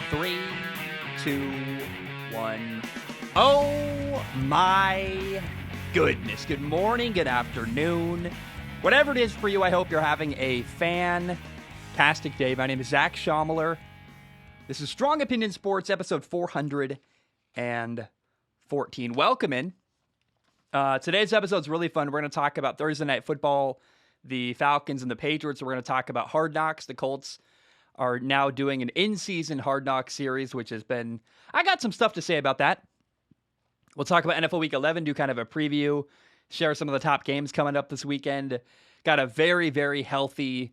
Three, two, one. Oh my goodness. Good morning, good afternoon. Whatever it is for you, I hope you're having a fantastic day. My name is Zach Schomler. This is Strong Opinion Sports, episode 414. Welcome in. Today's episode is really fun. We're going to talk about Thursday Night Football, the Falcons and the Patriots. We're going to talk about Hard Knocks. The Colts are now doing an in-season Hard Knocks series, which has been... I got some stuff to say about that. We'll talk about NFL Week 11, do kind of a preview, share some of the top games coming up this weekend. Got a very, very healthy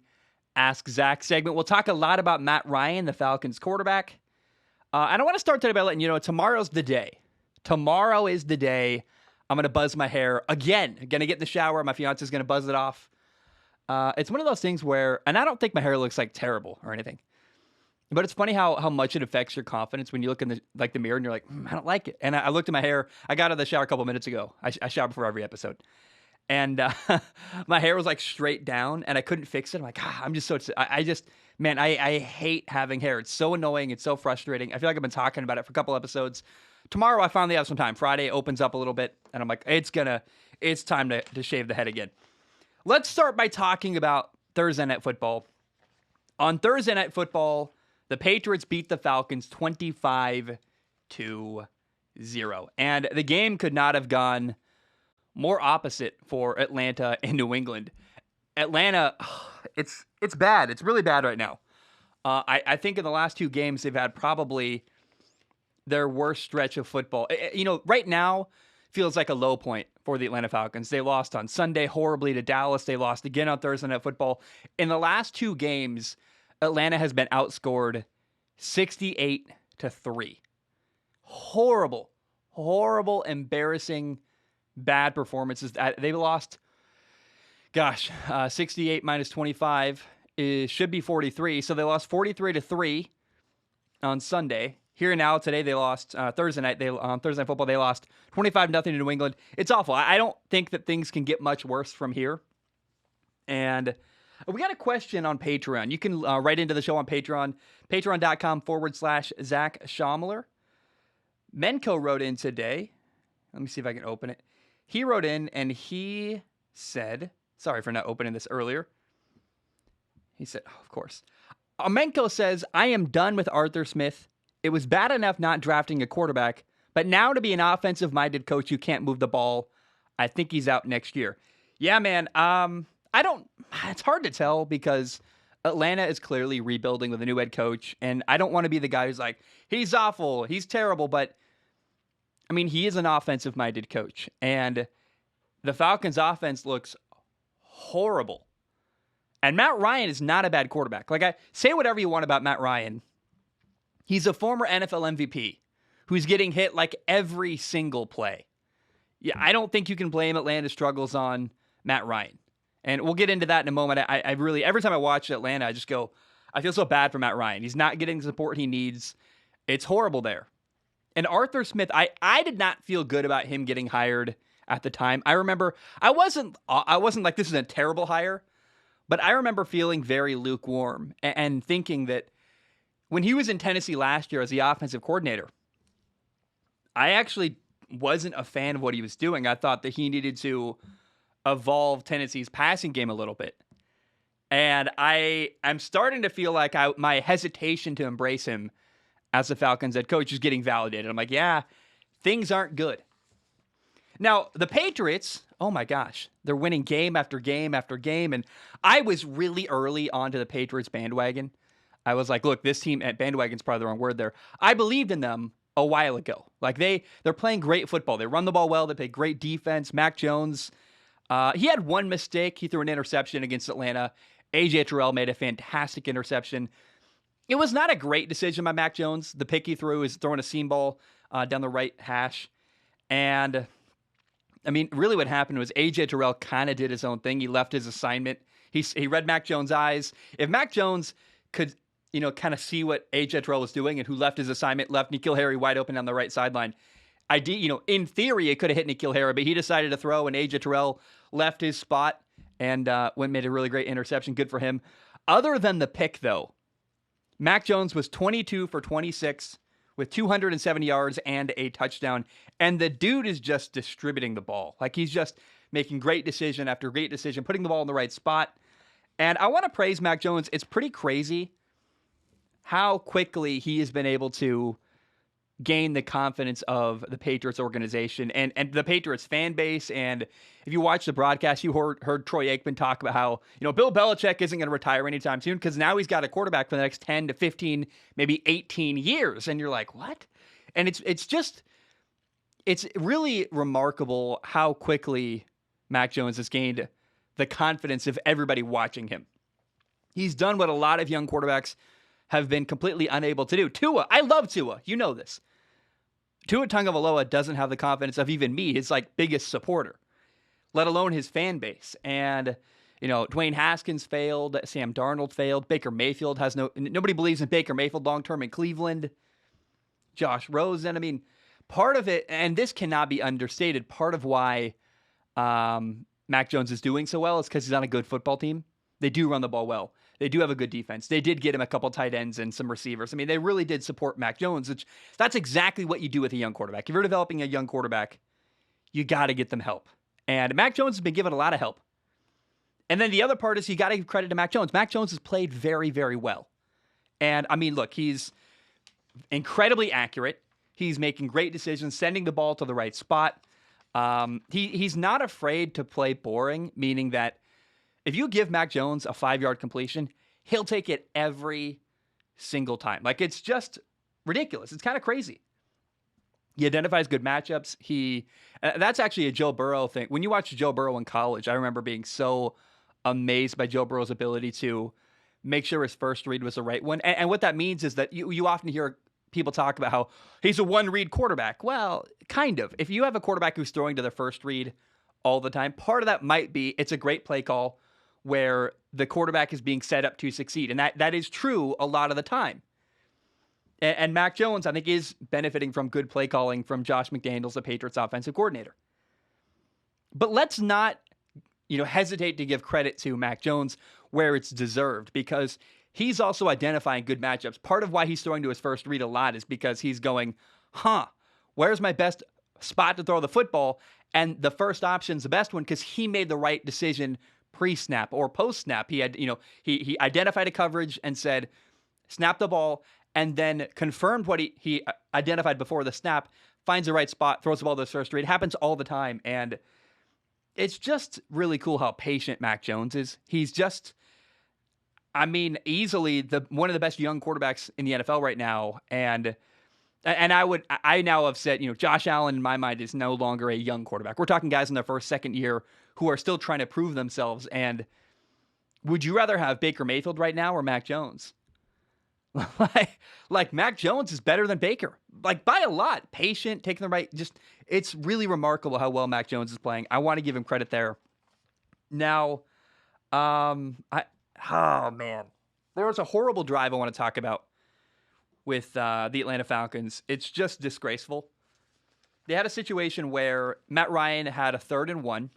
Ask Zach segment. We'll talk a lot about Matt Ryan, the Falcons quarterback. And I want to start today by letting you know tomorrow's the day. Tomorrow is the day I'm going to buzz my hair again. I'm going to get in the shower. My fiance's going to buzz it off. It's one of those things where, and I don't think my hair looks like terrible or anything, but it's funny how much it affects your confidence when you look in the mirror and you're like, I don't like it. And I looked at my hair. I got out of the shower a couple minutes ago. I shower before every episode. And my hair was like straight down and I couldn't fix it. I'm like, I'm just so, I hate having hair. It's so annoying. It's so frustrating. I feel like I've been talking about it for a couple episodes. Tomorrow I finally have some time. Friday opens up a little bit and I'm like, it's time to shave the head again. Let's start by talking about Thursday Night Football. On Thursday Night Football, the Patriots beat the Falcons 25-0. And the game could not have gone more opposite for Atlanta and New England. Atlanta, it's bad. It's really bad right now. I think in the last two games, they've had probably their worst stretch of football. Right now feels like a low point for the Atlanta Falcons. They lost on Sunday horribly to Dallas. They lost again on Thursday Night Football. In the last two games, Atlanta has been outscored 68-3. Horrible, embarrassing, bad performances. They lost, 68 minus 25 should be 43. So they lost 43-3 on Sunday. Here and now, today they lost, Thursday Night Football, they lost 25-0 to New England. It's awful. I don't think that things can get much worse from here. And we got a question on Patreon. You can write into the show on Patreon, patreon.com/Zach Schomler. Menko wrote in today. Let me see if I can open it. He wrote in and he said, sorry for not opening this earlier. He said, of course. Menko says, I am done with Arthur Smith. It was bad enough not drafting a quarterback, but now to be an offensive-minded coach who can't move the ball, I think he's out next year. Yeah, man. It's hard to tell because Atlanta is clearly rebuilding with a new head coach, and I don't want to be the guy who's like, he's awful, he's terrible, but I mean, he is an offensive-minded coach, and the Falcons' offense looks horrible. And Matt Ryan is not a bad quarterback. Say whatever you want about Matt Ryan. He's a former NFL MVP who's getting hit like every single play. Yeah, I don't think you can blame Atlanta's struggles on Matt Ryan. And we'll get into that in a moment. I really, every time I watch Atlanta, I just go, I feel so bad for Matt Ryan. He's not getting the support he needs. It's horrible there. And Arthur Smith, I did not feel good about him getting hired at the time. I remember, I wasn't like, this is a terrible hire, but I remember feeling very lukewarm and thinking that when he was in Tennessee last year as the offensive coordinator, I actually wasn't a fan of what he was doing. I thought that he needed to evolve Tennessee's passing game a little bit. And I'm starting to feel like my hesitation to embrace him as the Falcons head coach is getting validated. I'm like, yeah, things aren't good. Now, the Patriots, oh my gosh, they're winning game after game after game. And I was really early onto the Patriots bandwagon. I was like, look, this team at bandwagon's probably the wrong word there. I believed in them a while ago. Like they're playing great football. They run the ball well. They play great defense. Mac Jones, he had one mistake. He threw an interception against Atlanta. A.J. Terrell made a fantastic interception. It was not a great decision by Mac Jones. The pick he threw is throwing a seam ball down the right hash. And I mean, really what happened was A.J. Terrell kind of did his own thing. He left his assignment. He read Mac Jones' eyes. If Mac Jones could kind of see what A.J. Terrell was doing and who left his assignment, left N'Keal Harry wide open on the right sideline. In theory, it could have hit N'Keal Harry, but he decided to throw, and A.J. Terrell left his spot and made a really great interception. Good for him. Other than the pick, though, Mac Jones was 22 for 26 with 270 yards and a touchdown. And the dude is just distributing the ball. Like, he's just making great decision after great decision, putting the ball in the right spot. And I want to praise Mac Jones. It's pretty crazy how quickly he has been able to gain the confidence of the Patriots organization and the Patriots fan base. And if you watch the broadcast, you heard Troy Aikman talk about how, Bill Belichick isn't going to retire anytime soon because now he's got a quarterback for the next 10 to 15, maybe 18 years. And you're like, what? And it's really remarkable how quickly Mac Jones has gained the confidence of everybody watching him. He's done what a lot of young quarterbacks have been completely unable to do. Tua, I love Tua. You know this. Tua Tagovailoa doesn't have the confidence of even me, his biggest supporter, let alone his fan base. And, Dwayne Haskins failed, Sam Darnold failed, Baker Mayfield nobody believes in Baker Mayfield long-term in Cleveland, Josh Rosen. I mean, part of it, and this cannot be understated, part of why Mac Jones is doing so well is because he's on a good football team. They do run the ball well. They do have a good defense. They did get him a couple tight ends and some receivers. I mean, they really did support Mac Jones, which that's exactly what you do with a young quarterback. If you're developing a young quarterback, you got to get them help. And Mac Jones has been given a lot of help. And then the other part is you got to give credit to Mac Jones. Mac Jones has played very, very well. And, I mean, look, he's incredibly accurate. He's making great decisions, sending the ball to the right spot. He's not afraid to play boring, meaning that if you give Mac Jones a 5-yard completion, he'll take it every single time. It's just ridiculous. It's kind of crazy. He identifies good matchups. That's actually a Joe Burrow thing. When you watch Joe Burrow in college, I remember being so amazed by Joe Burrow's ability to make sure his first read was the right one. And what that means is that you often hear people talk about how he's a one-read quarterback. Well, kind of. If you have a quarterback who's throwing to their first read all the time, part of that might be it's a great play call where the quarterback is being set up to succeed. And that is true a lot of the time. And Mac Jones, I think, is benefiting from good play calling from Josh McDaniels, the Patriots offensive coordinator. But let's not, hesitate to give credit to Mac Jones where it's deserved, because he's also identifying good matchups. Part of why he's throwing to his first read a lot is because he's going, where's my best spot to throw the football? And the first option's the best one because he made the right decision pre-snap or post-snap. He had, he identified a coverage and said, snap the ball, and then confirmed what he identified before the snap, finds the right spot, throws the ball to the first read. It happens all the time. And it's just really cool how patient Mac Jones is. He's just, easily one of the best young quarterbacks in the NFL right now. And I now have said, Josh Allen in my mind is no longer a young quarterback. We're talking guys in their first, second year who are still trying to prove themselves. And would you rather have Baker Mayfield right now or Mac Jones? like Mac Jones is better than Baker, by a lot. Patient, taking the right, it's really remarkable how well Mac Jones is playing. I want to give him credit there. Now, there was a horrible drive I want to talk about with the Atlanta Falcons. It's just disgraceful. They had a situation where Matt Ryan had a 3rd and 1,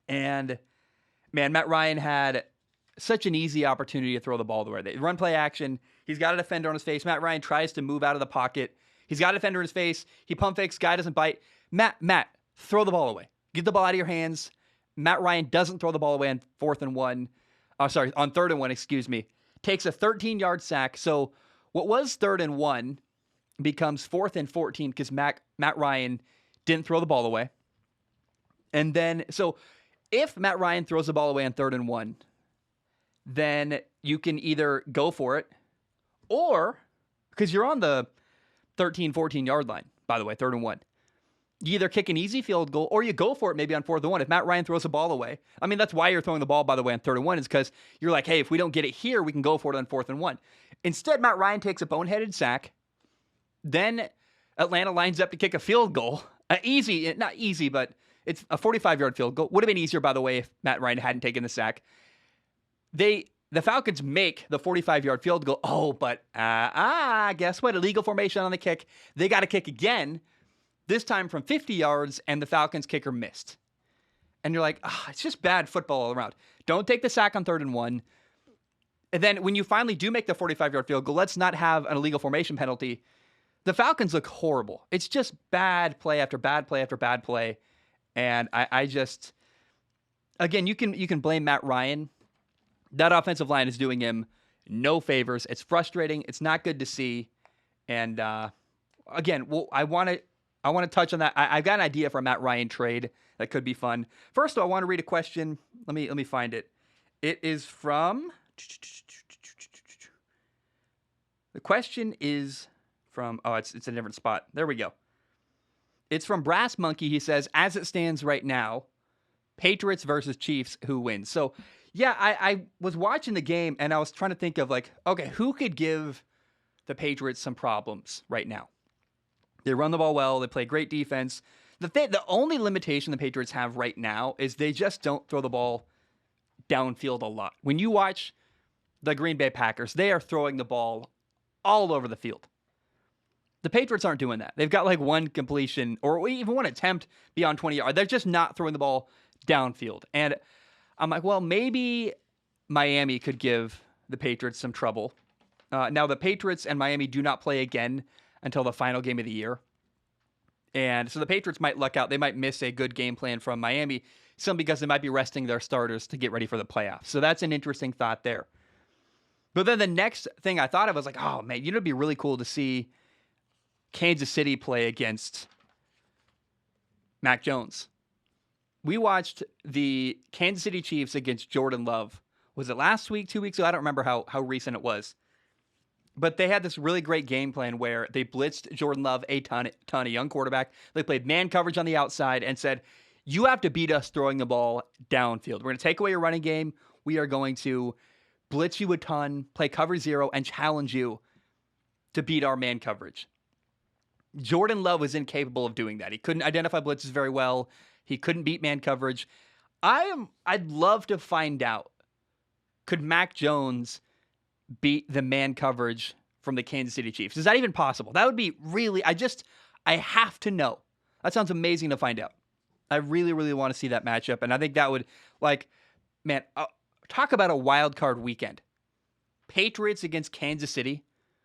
and Matt Ryan had such an easy opportunity to throw the ball the way they run play action. He's got a defender on his face. Matt Ryan tries to move out of the pocket. He's got a defender in his face. He pump fakes. Guy doesn't bite. Matt, throw the ball away. Get the ball out of your hands. Matt Ryan doesn't throw the ball away on 3rd and 1, takes a 13-yard sack. So what was 3rd and 1 becomes 4th and 14 because Matt Ryan didn't throw the ball away. And then, so if Matt Ryan throws the ball away on 3rd and 1, then you can either go for it or, because you're on the 13, 14-yard line, by the way, 3rd and 1. You either kick an easy field goal or you go for it maybe on 4th and 1. If Matt Ryan throws the ball away, that's why you're throwing the ball, by the way, on 3rd and 1 is because you're like, hey, if we don't get it here, we can go for it on 4th and 1. Instead, Matt Ryan takes a boneheaded sack. Then Atlanta lines up to kick a field goal. Not easy, but it's a 45-yard field goal. Would have been easier, by the way, if Matt Ryan hadn't taken the sack. The Falcons make the 45-yard field goal. Oh, but guess what? Illegal formation on the kick. They got to kick again, this time from 50 yards, and the Falcons kicker missed. And you're like, it's just bad football all around. Don't take the sack on 3rd and 1. And then when you finally do make the 45-yard field goal, let's not have an illegal formation penalty. The Falcons look horrible. It's just bad play after bad play after bad play. And I just, again, you can blame Matt Ryan. That offensive line is doing him no favors. It's frustrating. It's not good to see. And again, I want to touch on that. I've got an idea for a Matt Ryan trade that could be fun. First, I want to read a question. Let me find it. It is from. The question is from. Oh, it's a different spot. There we go. It's from Brass Monkey. He says, as it stands right now, Patriots versus Chiefs, who wins? So, yeah, I was watching the game and I was trying to think of like, okay, who could give the Patriots some problems right now? They run the ball well. They play great defense. The only limitation the Patriots have right now is they just don't throw the ball downfield a lot. When you watch the Green Bay Packers, they are throwing the ball all over the field. The Patriots aren't doing that. They've got like one completion or even one attempt beyond 20 yards. They're just not throwing the ball downfield. And I'm like, well, maybe Miami could give the Patriots some trouble. Now, the Patriots and Miami do not play again until the final game of the year. And so the Patriots might luck out. They might miss a good game plan from Miami, simply because they might be resting their starters to get ready for the playoffs. So that's an interesting thought there. But then the next thing I thought of was like, oh, man, it'd be really cool to see Kansas City play against Mac Jones. We watched the Kansas City Chiefs against Jordan Love. Was it last week, 2 weeks ago? I don't remember how recent it was. But they had this really great game plan where they blitzed Jordan Love, a ton, a young quarterback. They played man coverage on the outside and said, you have to beat us throwing the ball downfield. We're going to take away your running game. We are going to blitz you a ton, play cover zero, and challenge you to beat our man coverage. Jordan Love was incapable of doing that. He couldn't identify blitzes very well. He couldn't beat man coverage. I'd love to find out, could Mac Jones beat the man coverage from the Kansas City Chiefs? Is that even possible? That would be really, I have to know. That sounds amazing to find out. I really, really want to see that matchup. And I think that would, talk about a wild card weekend. Patriots against Kansas City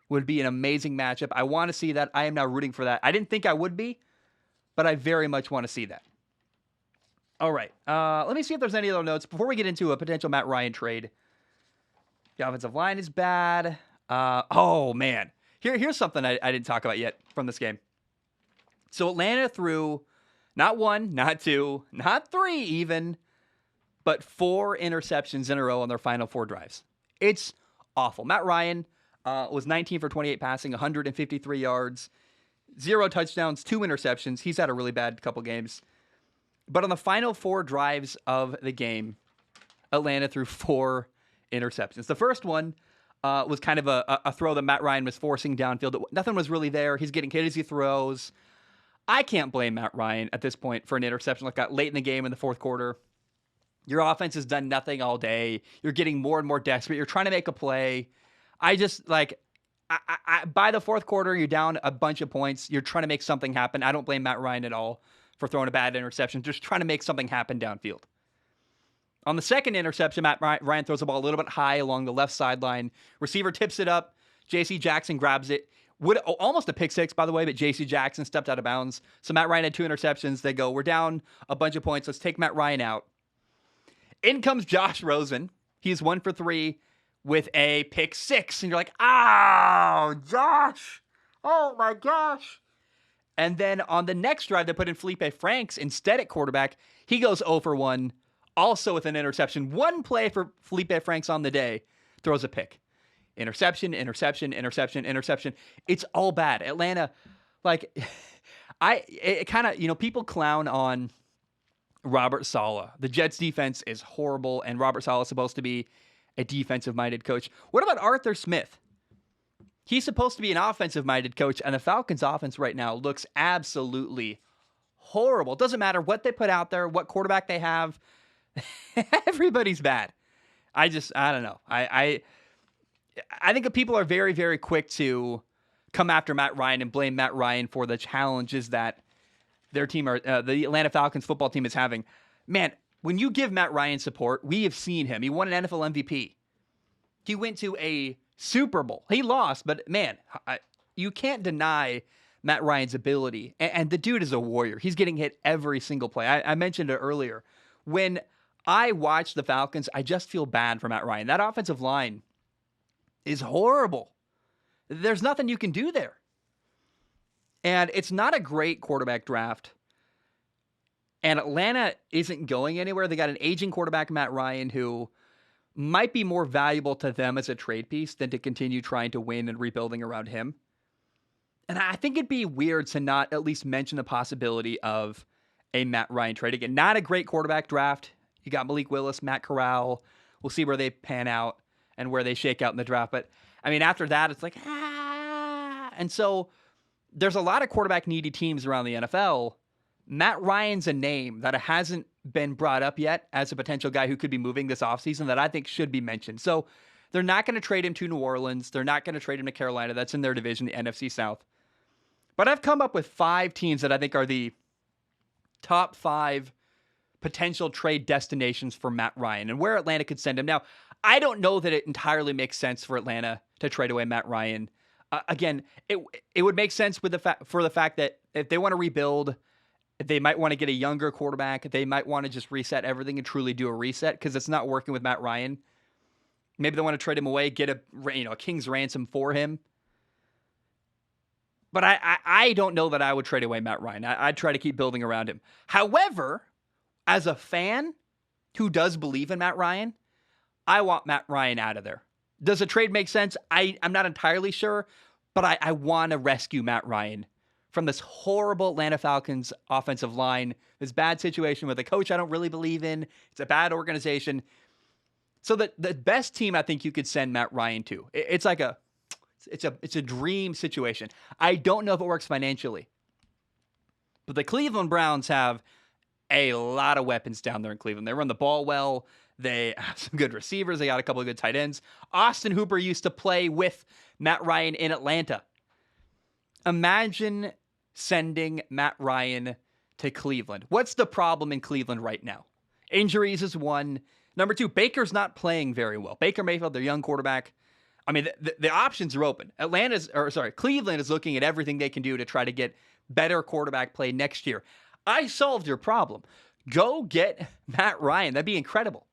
would be an amazing matchup. I want to see that. I am now rooting for that. I didn't think I would be, but I very much want to see that. All right. Let me see if there's any other notes before we get into a potential Matt Ryan trade. The offensive line is bad. Oh, man. Here's something I didn't talk about yet from this game. So Atlanta threw not one, not two, not three even, but 4 interceptions in a row on their final 4 drives. It's awful. Matt Ryan was 19 for 28 passing, 153 yards, 0 touchdowns, 2 interceptions. He's had a really bad couple games. But on the final 4 drives of the game, Atlanta threw 4 interceptions. The first one was kind of a throw that Matt Ryan was forcing downfield. Nothing was really there. He's getting hit as he throws. I can't blame Matt Ryan at this point for an interception like that late in the game in the fourth quarter. Your offense has done nothing all day. You're getting more and more desperate. You're trying to make a play. I by the fourth quarter, you're down a bunch of points. You're trying to make something happen. I don't blame Matt Ryan at all for throwing a bad interception. Just trying to make something happen downfield. On the second interception, Matt Ryan throws the ball a little bit high along the left sideline. Receiver tips it up. J.C. Jackson grabs it. Almost a pick six, by the way, but J.C. Jackson stepped out of bounds. So Matt Ryan had 2 interceptions. They go, we're down a bunch of points. Let's take Matt Ryan out. In comes Josh Rosen. He's 1 for 3 with a pick 6. And you're like, oh, Josh. Oh, my gosh. And then on the next drive, they put in Felipe Franks instead at quarterback. He goes 0 for 1, also with an interception. One play for Felipe Franks on the day, throws a pick. Interception, interception, interception, interception. It's all bad. Atlanta, people clown on Robert Saleh. The Jets defense is horrible, and Robert Saleh is supposed to be a defensive-minded coach. What about Arthur Smith? He's supposed to be an offensive-minded coach, and the Falcons' offense right now looks absolutely horrible. It doesn't matter what they put out there, what quarterback they have. Everybody's bad. I don't know. I think that people are very, very quick to come after Matt Ryan and blame Matt Ryan for the challenges that their team, the Atlanta Falcons football team, is having. Man, when you give Matt Ryan support, we have seen him. He won an NFL MVP. He went to a Super Bowl. He lost, but man, you can't deny Matt Ryan's ability. And the dude is a warrior. He's getting hit every single play. I mentioned it earlier. When I watch the Falcons, I just feel bad for Matt Ryan. That offensive line is horrible. There's nothing you can do there. And it's not a great quarterback draft. And Atlanta isn't going anywhere. They got an aging quarterback, Matt Ryan, who might be more valuable to them as a trade piece than to continue trying to win and rebuilding around him. And I think it'd be weird to not at least mention the possibility of a Matt Ryan trade. Again, not a great quarterback draft. You got Malik Willis, Matt Corral. We'll see where they pan out and where they shake out in the draft. But, I mean, after that, it's like, And so there's a lot of quarterback-needy teams around the NFL. Matt Ryan's a name that hasn't been brought up yet as a potential guy who could be moving this offseason that I think should be mentioned. So they're not going to trade him to New Orleans. They're not going to trade him to Carolina. That's in their division, the NFC South. But I've come up with 5 teams that I think are the top 5 potential trade destinations for Matt Ryan and where Atlanta could send him. Now, I don't know that it entirely makes sense for Atlanta to trade away Matt Ryan. Again, it would make sense with for the fact that if they want to rebuild, they might want to get a younger quarterback. They might want to just reset everything and truly do a reset because it's not working with Matt Ryan. Maybe they want to trade him away, get a king's ransom for him. But I don't know that I would trade away Matt Ryan. I'd try to keep building around him. However, as a fan who does believe in Matt Ryan, I want Matt Ryan out of there. Does a trade make sense? I'm not entirely sure, but I want to rescue Matt Ryan from this horrible Atlanta Falcons offensive line, this bad situation with a coach I don't really believe in. It's a bad organization. So the best team I think you could send Matt Ryan to, it's a dream situation. I don't know if it works financially, but the Cleveland Browns have a lot of weapons down there in Cleveland. They run the ball well. They have some good receivers. They got a couple of good tight ends. Austin Hooper used to play with Matt Ryan in Atlanta. Imagine sending Matt Ryan to Cleveland. What's the problem in Cleveland right now? Injuries is one. Number 2, Baker's not playing very well. Baker Mayfield, their young quarterback. I mean, the options are open. Cleveland is looking at everything they can do to try to get better quarterback play next year. I solved your problem. Go get Matt Ryan. That'd be incredible.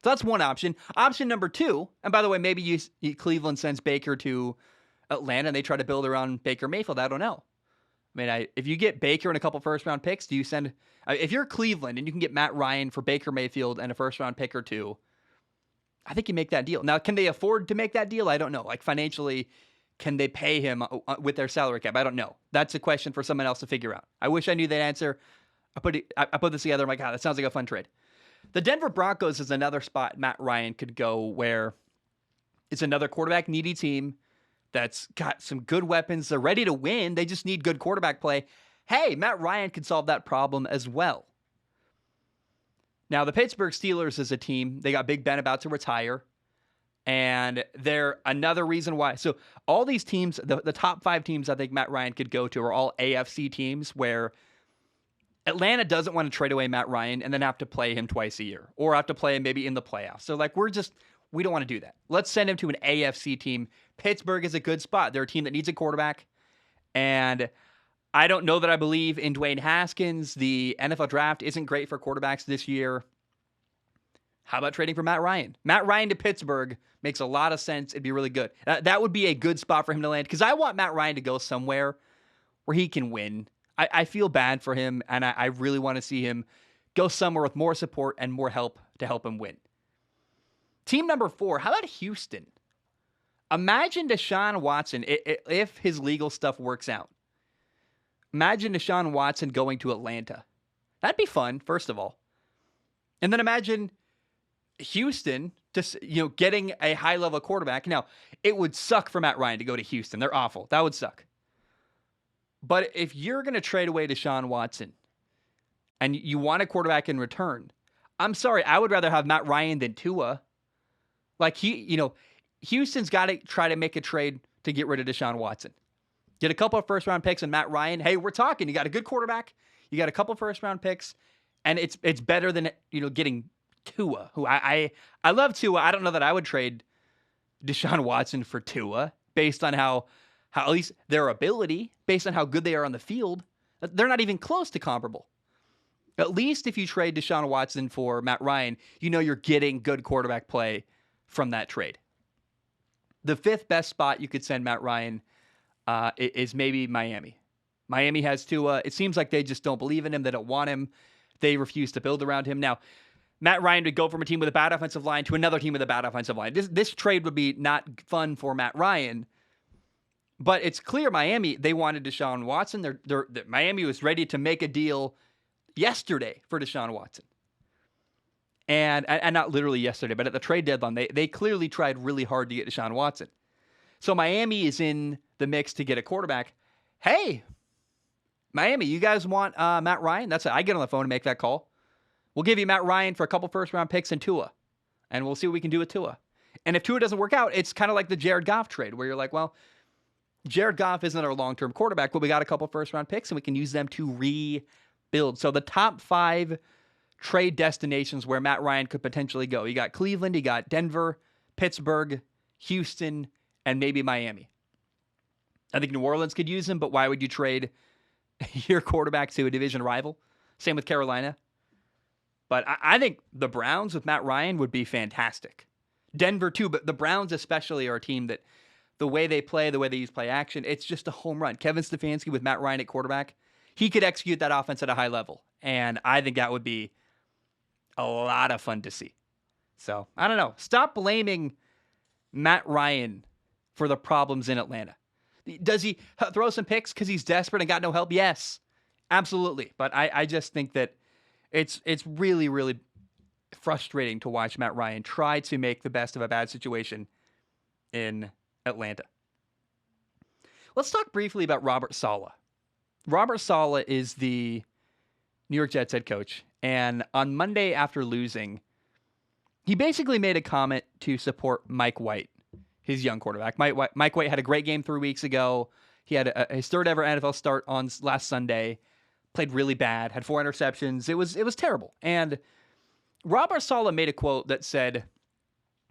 So that's one option. Option number 2, and by the way, maybe Cleveland sends Baker to Atlanta and they try to build around Baker Mayfield. I don't know. I mean, if you get Baker and a couple first-round picks, do you send... if you're Cleveland and you can get Matt Ryan for Baker Mayfield and a first-round pick or 2, I think you make that deal. Now, can they afford to make that deal? I don't know. Like, financially, can they pay him with their salary cap? I don't know. That's a question for someone else to figure out. I wish I knew that answer. I put this together. I'm like, that sounds like a fun trade. The Denver Broncos is another spot Matt Ryan could go where it's another quarterback-needy team that's got some good weapons. They're ready to win. They just need good quarterback play. Hey, Matt Ryan could solve that problem as well. Now, the Pittsburgh Steelers is a team. They got Big Ben about to retire. And they're another reason why. So all these teams, the top 5 teams I think Matt Ryan could go to are all AFC teams where Atlanta doesn't want to trade away Matt Ryan and then have to play him twice a year or have to play him maybe in the playoffs. So like we don't want to do that. Let's send him to an AFC team. Pittsburgh is a good spot. They're a team that needs a quarterback. And I don't know that I believe in Dwayne Haskins. The NFL draft isn't great for quarterbacks this year. How about trading for Matt Ryan? Matt Ryan to Pittsburgh makes a lot of sense. It'd be really good. That would be a good spot for him to land because I want Matt Ryan to go somewhere where he can win. I feel bad for him, and I really want to see him go somewhere with more support and more help to help him win. Team number 4, how about Houston? Imagine Deshaun Watson, if his legal stuff works out. Imagine Deshaun Watson going to Atlanta. That'd be fun, first of all. And then imagine Houston just getting a high-level quarterback. Now, it would suck for Matt Ryan to go to Houston. They're awful. That would suck. But if you're going to trade away Deshaun Watson and you want a quarterback in return, I'm sorry, I would rather have Matt Ryan than Tua. Like, Houston's got to try to make a trade to get rid of Deshaun Watson. Get a couple of first-round picks and Matt Ryan. Hey, we're talking. You got a good quarterback. You got a couple of first-round picks, and it's better than getting Tua, who I love Tua. I don't know that I would trade Deshaun Watson for Tua based on how at least their ability, based on how good they are on the field. They're not even close to comparable. At least if you trade Deshaun Watson for Matt Ryan, you know you're getting good quarterback play from that trade. The fifth best spot you could send Matt Ryan is maybe Miami. Miami has Tua. It seems like they just don't believe in him. They don't want him. They refuse to build around him. Now, Matt Ryan would go from a team with a bad offensive line to another team with a bad offensive line. This trade would be not fun for Matt Ryan, but it's clear Miami, they wanted Deshaun Watson. Miami was ready to make a deal yesterday for Deshaun Watson. And not literally yesterday, but at the trade deadline, they clearly tried really hard to get Deshaun Watson. So Miami is in the mix to get a quarterback. Hey, Miami, you guys want Matt Ryan? That's it. I get on the phone and make that call. We'll give you Matt Ryan for a couple first-round picks and Tua, and we'll see what we can do with Tua. And if Tua doesn't work out, it's kind of like the Jared Goff trade, where you're like, well, Jared Goff isn't our long-term quarterback, but we got a couple first-round picks, and we can use them to rebuild. So the top 5 trade destinations where Matt Ryan could potentially go. You got Cleveland, you got Denver, Pittsburgh, Houston, and maybe Miami. I think New Orleans could use him, but why would you trade your quarterback to a division rival? Same with Carolina. But I think the Browns with Matt Ryan would be fantastic. Denver too, but the Browns especially are a team that the way they play, the way they use play action, it's just a home run. Kevin Stefanski with Matt Ryan at quarterback, he could execute that offense at a high level. And I think that would be a lot of fun to see. So, I don't know. Stop blaming Matt Ryan for the problems in Atlanta. Does he throw some picks because he's desperate and got no help? Yes, absolutely. But I just think that it's really, really frustrating to watch Matt Ryan try to make the best of a bad situation in Atlanta. Let's talk briefly about Robert Saleh. Robert Saleh is the New York Jets head coach, and on Monday after losing, he basically made a comment to support Mike White, his young quarterback. Mike White had a great game 3 weeks ago. He had his third ever NFL start on last Sunday. Played really bad, had 4 interceptions. It was terrible. And Robert Saleh made a quote that said,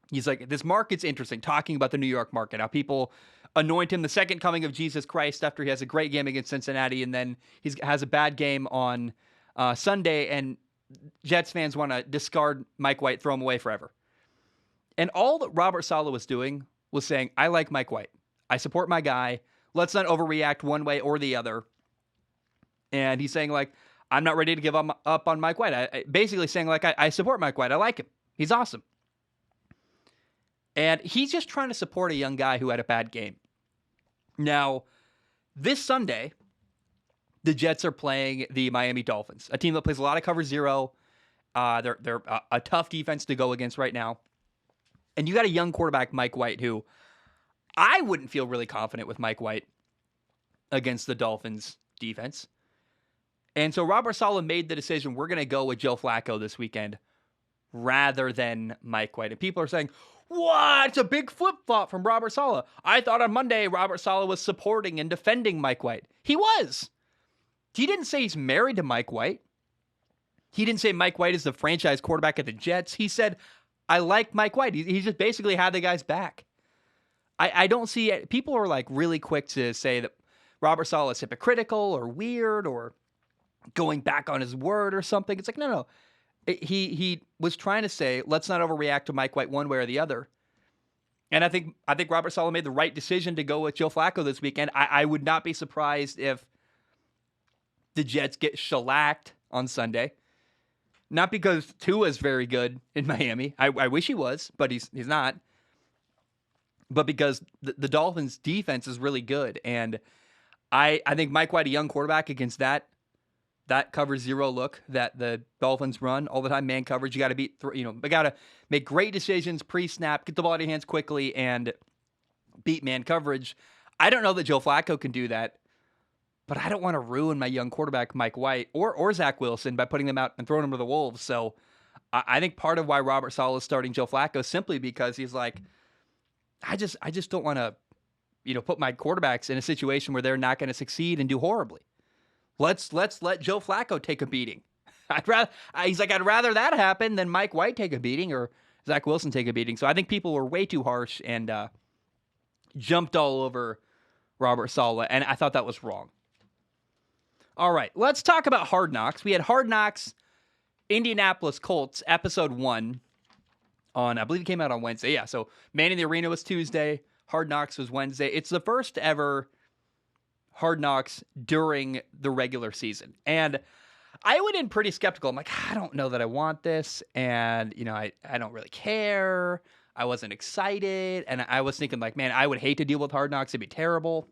he's like, this market's interesting, talking about the New York market, how people anoint him the second coming of Jesus Christ after he has a great game against Cincinnati, and then he has a bad game on Sunday, and Jets fans want to discard Mike White, throw him away forever. And all that Robert Saleh was doing was saying, I like Mike White. I support my guy. Let's not overreact one way or the other. And he's saying, like, I'm not ready to give up on Mike White. Basically saying, like, I support Mike White. I like him. He's awesome. And he's just trying to support a young guy who had a bad game. Now, this Sunday, the Jets are playing the Miami Dolphins, a team that plays a lot of cover zero. They're a tough defense to go against right now. And you got a young quarterback, Mike White, who I wouldn't feel really confident with Mike White against the Dolphins defense. And so Robert Saleh made the decision, we're going to go with Joe Flacco this weekend rather than Mike White. And people are saying, what? It's a big flip-flop from Robert Saleh. I thought on Monday Robert Saleh was supporting and defending Mike White. He was. He didn't say he's married to Mike White. He didn't say Mike White is the franchise quarterback of the Jets. He said, I like Mike White. He just basically had the guy's back. I don't see it. People are like really quick to say that Robert Saleh is hypocritical or weird or going back on his word or something. It's like, no. He was trying to say, let's not overreact to Mike White one way or the other. And I think Robert Saleh made the right decision to go with Joe Flacco this weekend. I would not be surprised if the Jets get shellacked on Sunday. Not because Tua is very good in Miami. I wish he was, but he's not. But because the Dolphins' defense is really good. And I think Mike White, a young quarterback, against that cover zero look that the Dolphins run all the time, man coverage, you got to beat, you got to make great decisions pre-snap, get the ball in your hands quickly, and beat man coverage. I don't know that Joe Flacco can do that, but I don't want to ruin my young quarterback, Mike White, or Zach Wilson by putting them out and throwing them to the Wolves. So I think part of why Robert Saleh is starting Joe Flacco is simply because he's like, I just don't want to, put my quarterbacks in a situation where they're not going to succeed and do horribly. Let's let Joe Flacco take a beating. I'd rather that happen than Mike White take a beating or Zach Wilson take a beating. So I think people were way too harsh and jumped all over Robert Saleh, and I thought that was wrong. All right, let's talk about Hard Knocks. We had Hard Knocks, Indianapolis Colts, episode 1 on, I believe it came out on Wednesday. Yeah, so Man in the Arena was Tuesday. Hard Knocks was Wednesday. It's the first ever Hard Knocks during the regular season. And I went in pretty skeptical. I'm like, I don't know that I want this. And, I don't really care. I wasn't excited. And I was thinking like, man, I would hate to deal with Hard Knocks. It'd be terrible.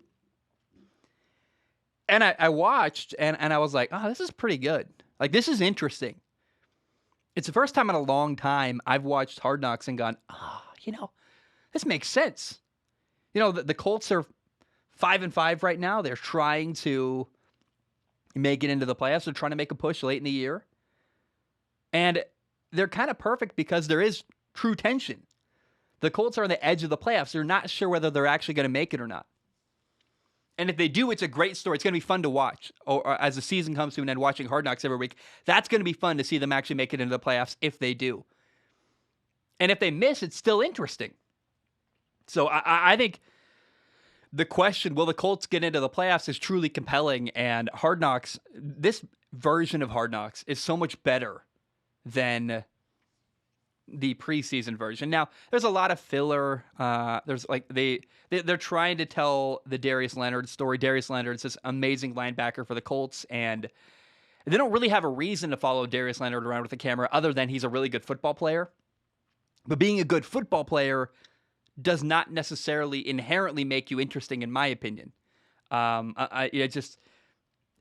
And I watched and I was like, oh, this is pretty good. Like, this is interesting. It's the first time in a long time I've watched Hard Knocks and gone, this makes sense. The Colts are 5-5 right now. They're trying to make it into the playoffs. They're trying to make a push late in the year. And they're kind of perfect because there is true tension. The Colts are on the edge of the playoffs. They're not sure whether they're actually going to make it or not. And if they do, it's a great story. It's going to be fun to watch. Or as the season comes to an end, watching Hard Knocks every week, that's going to be fun to see them actually make it into the playoffs if they do. And if they miss, it's still interesting. So I think the question, will the Colts get into the playoffs, is truly compelling. And Hard Knocks, this version of Hard Knocks is so much better than the preseason version. Now, there's a lot of filler. There's like they're trying to tell the Darius Leonard story. Darius Leonard's this amazing linebacker for the Colts, and they don't really have a reason to follow Darius Leonard around with the camera other than he's a really good football player. But being a good football player does not necessarily inherently make you interesting, in my opinion.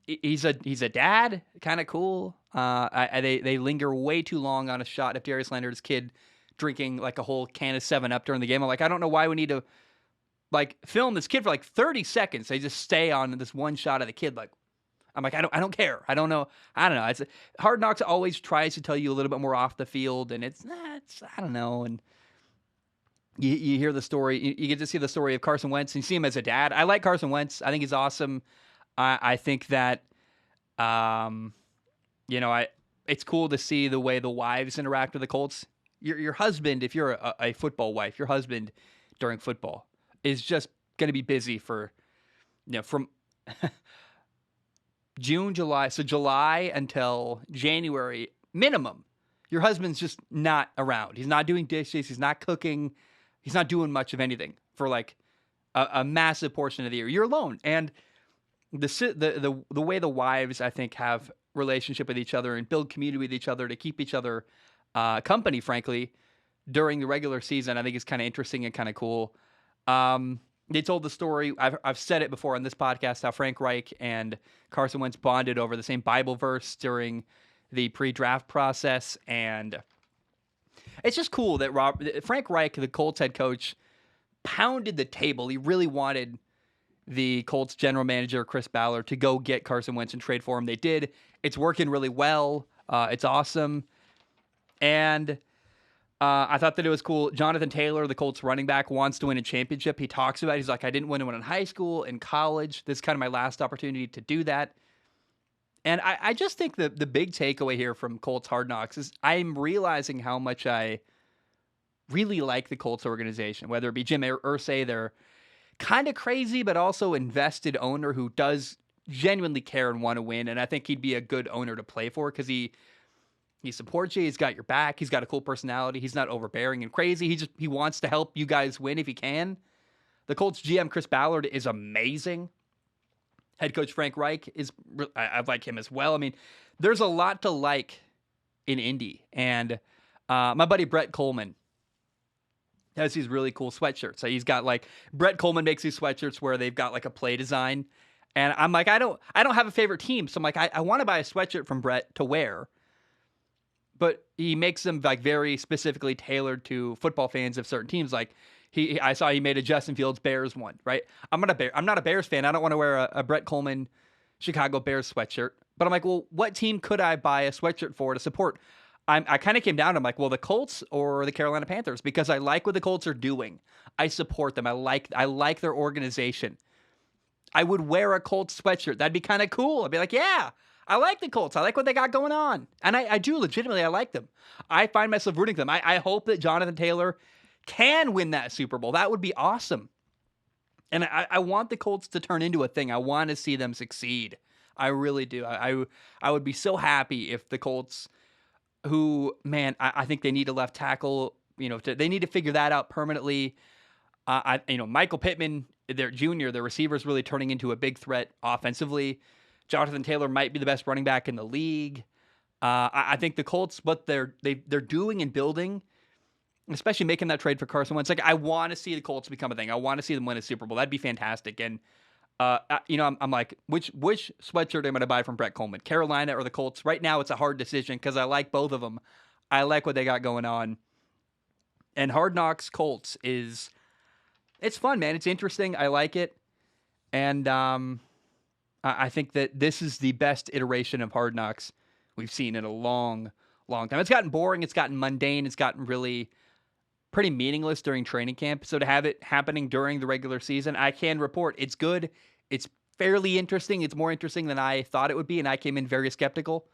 He's a dad, kind of cool. They linger way too long on a shot of Darius Leonard's kid drinking like a whole can of 7-Up during the game. I'm like, I don't know why we need to like film this kid for like 30 seconds. They just stay on this one shot of the kid. Like, I'm like, I don't care. I don't know. It's Hard Knocks always tries to tell you a little bit more off the field, and it's I don't know. And you hear the story. You get to see the story of Carson Wentz, and you see him as a dad. I like Carson Wentz. I think he's awesome. I think that, it's cool to see the way the wives interact with the Colts. Your husband, if you're a football wife, your husband during football is just going to be busy for, from June, July. So July until January minimum, your husband's just not around. He's not doing dishes. He's not cooking. He's not doing much of anything for like a massive portion of the year. You're alone. And the way the wives, I think, have relationship with each other and build community with each other to keep each other company, frankly, during the regular season, I think is kind of interesting and kind of cool. They told the story. I've said it before on this podcast, how Frank Reich and Carson Wentz bonded over the same Bible verse during the pre-draft process. And it's just cool that Frank Reich, the Colts head coach, pounded the table. He really wanted the Colts general manager, Chris Ballard, to go get Carson Wentz and trade for him. They did. It's working really well. It's awesome. And I thought that it was cool. Jonathan Taylor, the Colts running back, wants to win a championship. He talks about it. He's like, I didn't win one in high school, in college. This is kind of my last opportunity to do that. And I just think the big takeaway here from Colts Hard Knocks is I'm realizing how much I really like the Colts organization, whether it be Jim Irsay, their kind of crazy but also invested owner who does genuinely care and want to win. And I think he'd be a good owner to play for because he supports you. He's got your back. He's got a cool personality. He's not overbearing and crazy. He wants to help you guys win if he can. The Colts GM, Chris Ballard, is amazing. Head coach Frank Reich I like him as well. I mean, there's a lot to like in Indy. And my buddy Brett Coleman has these really cool sweatshirts. So he's got like, Brett Coleman makes these sweatshirts where they've got like a play design. And I'm like, I don't have a favorite team. So I'm like, I want to buy a sweatshirt from Brett to wear. But he makes them like very specifically tailored to football fans of certain teams. Like I saw he made a Justin Fields Bears one, right? I'm not a Bears fan. I don't want to wear a Brett Coleman Chicago Bears sweatshirt. But I'm like, well, what team could I buy a sweatshirt for to support? I kind of came down to, I'm like, well, the Colts or the Carolina Panthers, because I like what the Colts are doing. I support them. I like their organization. I would wear a Colts sweatshirt. That'd be kind of cool. I'd be like, yeah, I like the Colts. I like what they got going on. And I do legitimately, I like them. I find myself rooting for them. I hope that Jonathan Taylor can win that Super Bowl. That would be awesome. And I want the Colts to turn into a thing. I want to see them succeed. I really do. I would be so happy if the Colts, who, man, I think they need a left tackle. They need to figure that out permanently. Michael Pittman, their junior, their receiver's really turning into a big threat offensively. Jonathan Taylor might be the best running back in the league. I think the Colts, what they're doing and building, especially making that trade for Carson Wentz, I want to see the Colts become a thing. I want to see them win a Super Bowl. That'd be fantastic. And I'm like, which sweatshirt am I to buy from Brett Coleman, Carolina or the Colts? Right now, it's a hard decision because I like both of them. I like what they got going on. And Hard Knocks Colts it's fun, man. It's interesting. I like it. And I think that this is the best iteration of Hard Knocks we've seen in a long, long time. It's gotten boring. It's gotten mundane. It's gotten really pretty meaningless during training camp. So to have it happening during the regular season, I can report it's good. It's fairly interesting. It's more interesting than I thought it would be, and I came in very skeptical.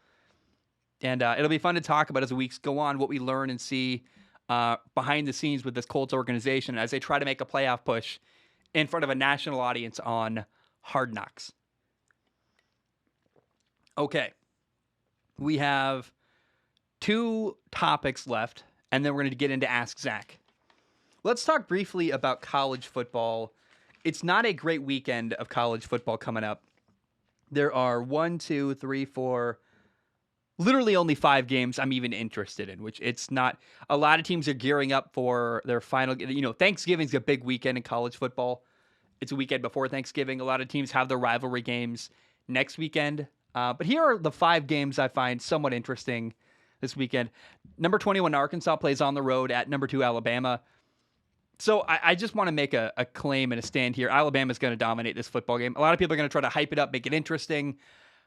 And it'll be fun to talk about as the weeks go on, what we learn and see behind the scenes with this Colts organization as they try to make a playoff push in front of a national audience on Hard Knocks. Okay. We have 2 topics left, and then we're going to get into Ask Zach. Let's talk briefly about college football. It's not a great weekend of college football coming up. There are 1, 2, 3, 4, literally only 5 games I'm even interested in, which it's not. A lot of teams are gearing up for their final. Thanksgiving's a big weekend in college football. It's a weekend before Thanksgiving. A lot of teams have their rivalry games next weekend. But here are the 5 games I find somewhat interesting this weekend. Number 21, Arkansas plays on the road at number 2, Alabama. So I just want to make a claim and a stand here. Alabama's going to dominate this football game. A lot of people are going to try to hype it up, make it interesting.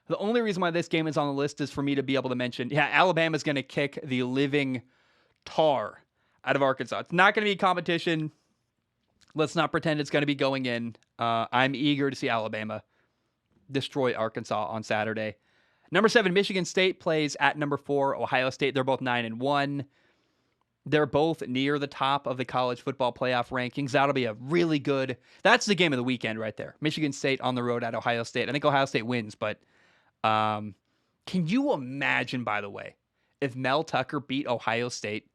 The only reason why this game is on the list is for me to be able to mention, Alabama's going to kick the living tar out of Arkansas. It's not going to be competition. Let's not pretend it's going to be going in. I'm eager to see Alabama destroy Arkansas on Saturday. Number 7, Michigan State plays at number 4, Ohio State. They're both 9-1. They're both near the top of the college football playoff rankings. That'll be a really good. That's the game of the weekend right there. Michigan State on the road at Ohio State. I think Ohio State wins, but can you imagine, by the way, if Mel Tucker beat Ohio State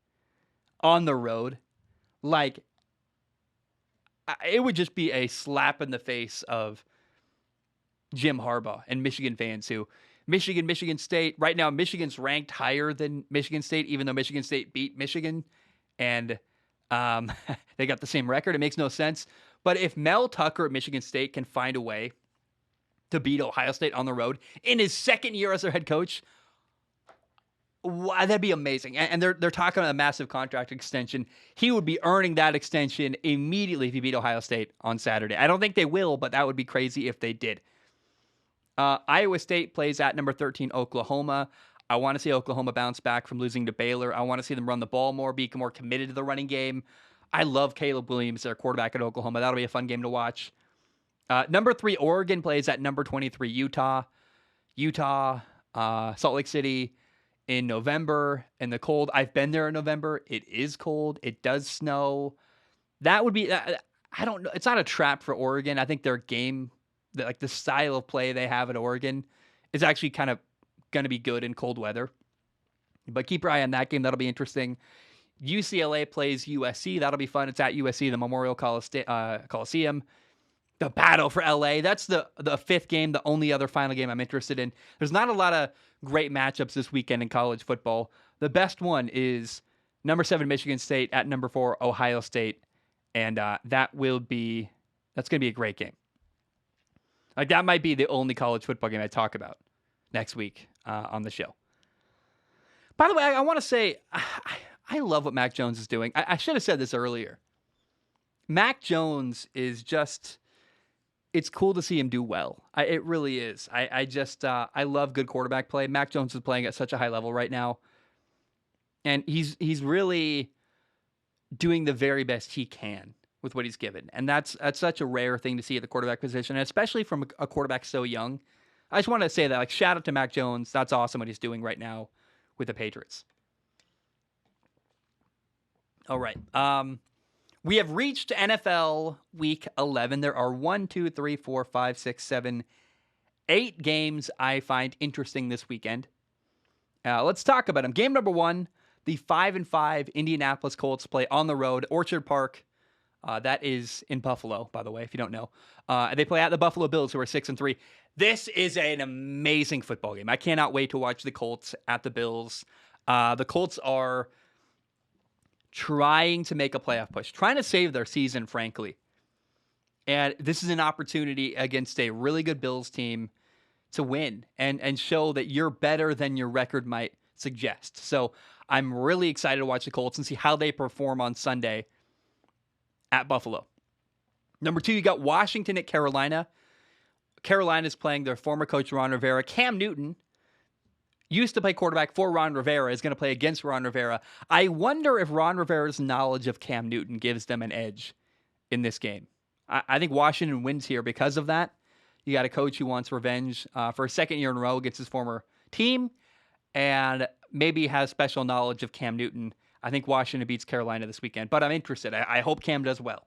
on the road? It would just be a slap in the face of Jim Harbaugh and Michigan fans who Michigan State. Right now, Michigan's ranked higher than Michigan State, even though Michigan State beat Michigan, and they got the same record. It makes no sense. But if Mel Tucker at Michigan State can find a way to beat Ohio State on the road in his second year as their head coach, wow, that'd be amazing. And they're talking about a massive contract extension. He would be earning that extension immediately if he beat Ohio State on Saturday. I don't think they will, but that would be crazy if they did. Iowa State plays at number 13, Oklahoma. I want to see Oklahoma bounce back from losing to Baylor. I want to see them run the ball more, be more committed to the running game. I love Caleb Williams, their quarterback at Oklahoma. That'll be a fun game to watch. Number 3, Oregon plays at number 23, Utah. Salt Lake City in November in the cold. I've been there in November. It is cold. It does snow. That would be, I don't know. It's not a trap for Oregon. I think their game, the style of play they have at Oregon is actually kind of going to be good in cold weather. But keep your eye on that game. That'll be interesting. UCLA plays USC. That'll be fun. It's at USC, the Memorial Coliseum. The battle for LA. That's the 5th game, the only other final game I'm interested in. There's not a lot of great matchups this weekend in college football. The best one is number 7, Michigan State at number 4, Ohio State. And that's going to be a great game. That might be the only college football game I talk about next week on the show. By the way, I want to say, I love what Mac Jones is doing. I should have said this earlier. Mac Jones is just, it's cool to see him do well. It really is. I love good quarterback play. Mac Jones is playing at such a high level right now. And he's really doing the very best he can with what he's given. And that's such a rare thing to see at the quarterback position, especially from a quarterback so young. I just want to say that, like, shout out to Mac Jones. That's awesome what he's doing right now with the Patriots. All right. We have reached NFL Week 11. There are 8 games I find interesting this weekend. Let's talk about them. Game number 1, the 5-5 Indianapolis Colts play on the road, Orchard Park. That is in Buffalo, by the way, if you don't know. They play at the Buffalo Bills, who are 6-3. This is an amazing football game. I cannot wait to watch the Colts at the Bills. The Colts are trying to make a playoff push, trying to save their season, frankly. And this is an opportunity against a really good Bills team to win and show that you're better than your record might suggest. So I'm really excited to watch the Colts and see how they perform on Sunday at Buffalo. Number 2, you got Washington at Carolina. Carolina's playing their former coach, Ron Rivera. Cam Newton used to play quarterback for Ron Rivera, is going to play against Ron Rivera. I wonder if Ron Rivera's knowledge of Cam Newton gives them an edge in this game. I think Washington wins here because of that. You got a coach who wants revenge for a second year in a row against his former team and maybe has special knowledge of Cam Newton. I think Washington beats Carolina this weekend, but I'm interested. I hope Cam does well.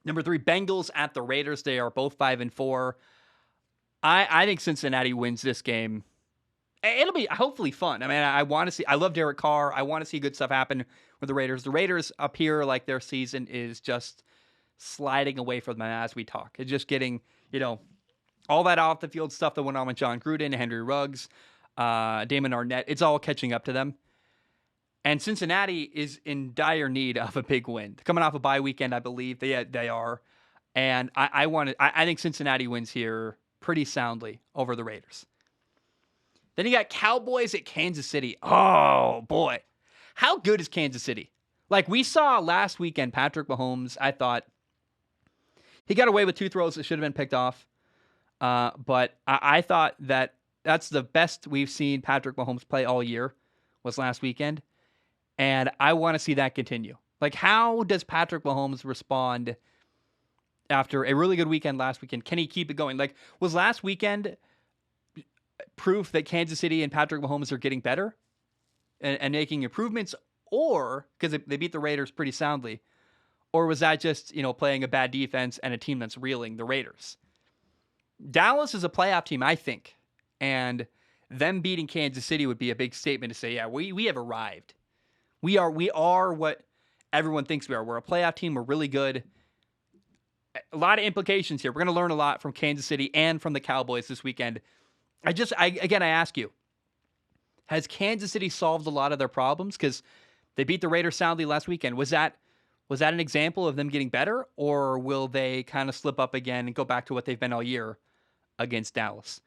Number 3, Bengals at the Raiders. They are both 5-4. I think Cincinnati wins this game. It'll be hopefully fun. I mean, I want to see. I love Derek Carr. I want to see good stuff happen with the Raiders. The Raiders appear like their season is just sliding away from them as we talk. It's just getting, all that off the field stuff that went on with John Gruden, Henry Ruggs, Damon Arnett. It's all catching up to them. And Cincinnati is in dire need of a big win. Coming off a bye weekend, I believe they are. And I think Cincinnati wins here pretty soundly over the Raiders. Then you got Cowboys at Kansas City. Oh, boy. How good is Kansas City? Like we saw last weekend, Patrick Mahomes, I thought he got away with 2 throws that should have been picked off. But I thought that's the best we've seen Patrick Mahomes play all year was last weekend. And I want to see that continue. Like, how does Patrick Mahomes respond after a really good weekend last weekend? Can he keep it going? Like, was last weekend proof that Kansas City and Patrick Mahomes are getting better and making improvements? Or, because they beat the Raiders pretty soundly, or was that just, playing a bad defense and a team that's reeling, the Raiders? Dallas is a playoff team, I think. And them beating Kansas City would be a big statement to say, yeah, we have arrived. We are what everyone thinks we are. We're a playoff team. We're really good. A lot of implications here. We're going to learn a lot from Kansas City and from the Cowboys this weekend. I ask you, has Kansas City solved a lot of their problems? Because they beat the Raiders soundly last weekend. Was that an example of them getting better, or will they kind of slip up again and go back to what they've been all year against Dallas?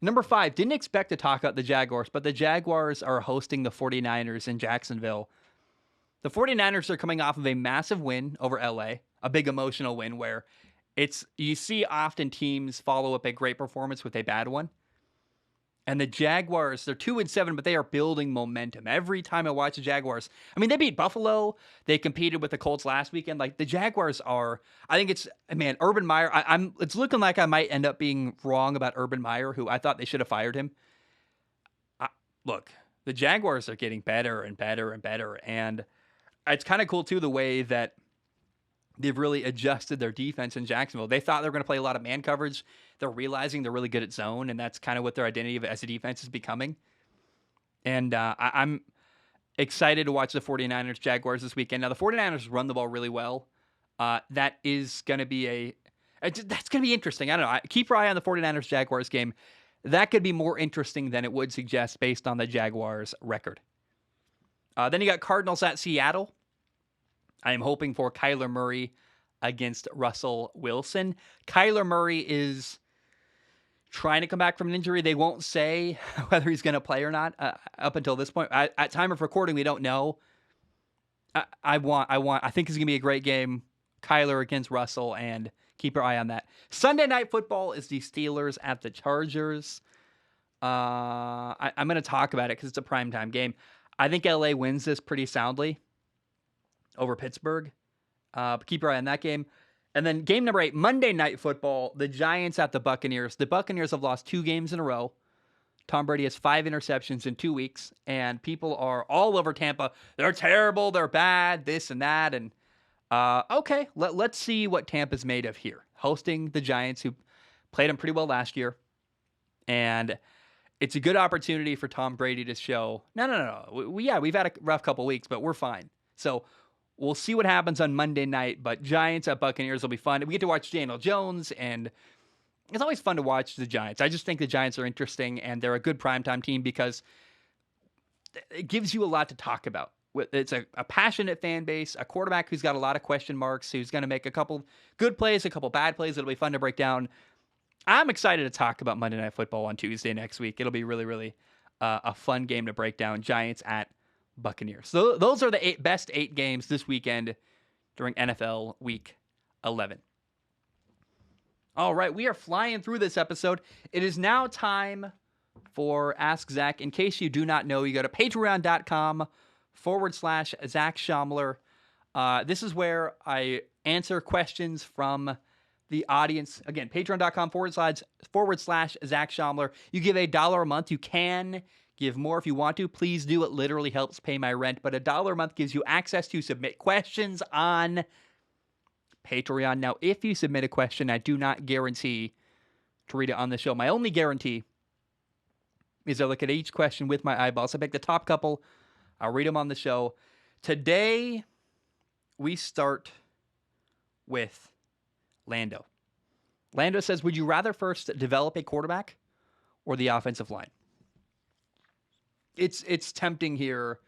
Number 5, didn't expect to talk about the Jaguars, but the Jaguars are hosting the 49ers in Jacksonville. The 49ers are coming off of a massive win over LA, a big emotional win where you see often teams follow up a great performance with a bad one. And the Jaguars, they're 2-7, but they are building momentum. Every time I watch the Jaguars, I mean, they beat Buffalo. They competed with the Colts last weekend. Like, the Jaguars are, I think Urban Meyer, it's looking like I might end up being wrong about Urban Meyer, who I thought they should have fired him. Look, the Jaguars are getting better and better and better. And it's kind of cool, too, the way that they've really adjusted their defense in Jacksonville. They thought they were going to play a lot of man coverage. They're realizing they're really good at zone, and that's kind of what their identity as a defense is becoming. And I'm excited to watch the 49ers Jaguars this weekend. Now, the 49ers run the ball really well. That is going to be that's going to be interesting. I don't know. Keep your eye on the 49ers Jaguars game. That could be more interesting than it would suggest based on the Jaguars record. Then you got Cardinals at Seattle. I am hoping for Kyler Murray against Russell Wilson. Kyler Murray is trying to come back from an injury. They won't say whether he's going to play or not up until this point. At time of recording, we don't know. I think it's going to be a great game. Kyler against Russell, and keep your eye on that. Sunday Night Football is the Steelers at the Chargers. I'm going to talk about it because it's a primetime game. I think LA wins this pretty soundly over Pittsburgh. But keep your eye on that game. And then game number 8, Monday Night Football, the Giants at the Buccaneers. The Buccaneers have lost 2 games in a row. Tom Brady has 5 interceptions in 2 weeks, and people are all over Tampa. They're terrible, they're bad, this and that. And okay, let's see what Tampa's made of here. Hosting the Giants, who played them pretty well last year. And it's a good opportunity for Tom Brady to show, no. We've had a rough couple weeks, but we're fine. So we'll see what happens on Monday night, but Giants at Buccaneers will be fun. We get to watch Daniel Jones, and it's always fun to watch the Giants. I just think the Giants are interesting, and they're a good primetime team because it gives you a lot to talk about. It's a passionate fan base, a quarterback who's got a lot of question marks, who's going to make a couple good plays, a couple bad plays. It'll be fun to break down. I'm excited to talk about Monday Night Football on Tuesday next week. It'll be really, really a fun game to break down. Giants at Buccaneers. So those are the best 8 games this weekend during NFL Week 11. All right, we are flying through this episode. It is now time for Ask Zach. In case you do not know, you go to patreon.com/Zach Schaumler. This is where I answer questions from the audience. Again, patreon.com/Zach Schaumler. You give $1 a month. You can give more if you want to. Please do. It literally helps pay my rent. But $1 a month gives you access to submit questions on Patreon. Now, if you submit a question, I do not guarantee to read it on the show. My only guarantee is I look at each question with my eyeballs. I pick the top couple. I'll read them on the show. Today, we start with Lando. Lando says, would you rather first develop a quarterback or the offensive line? It's tempting here.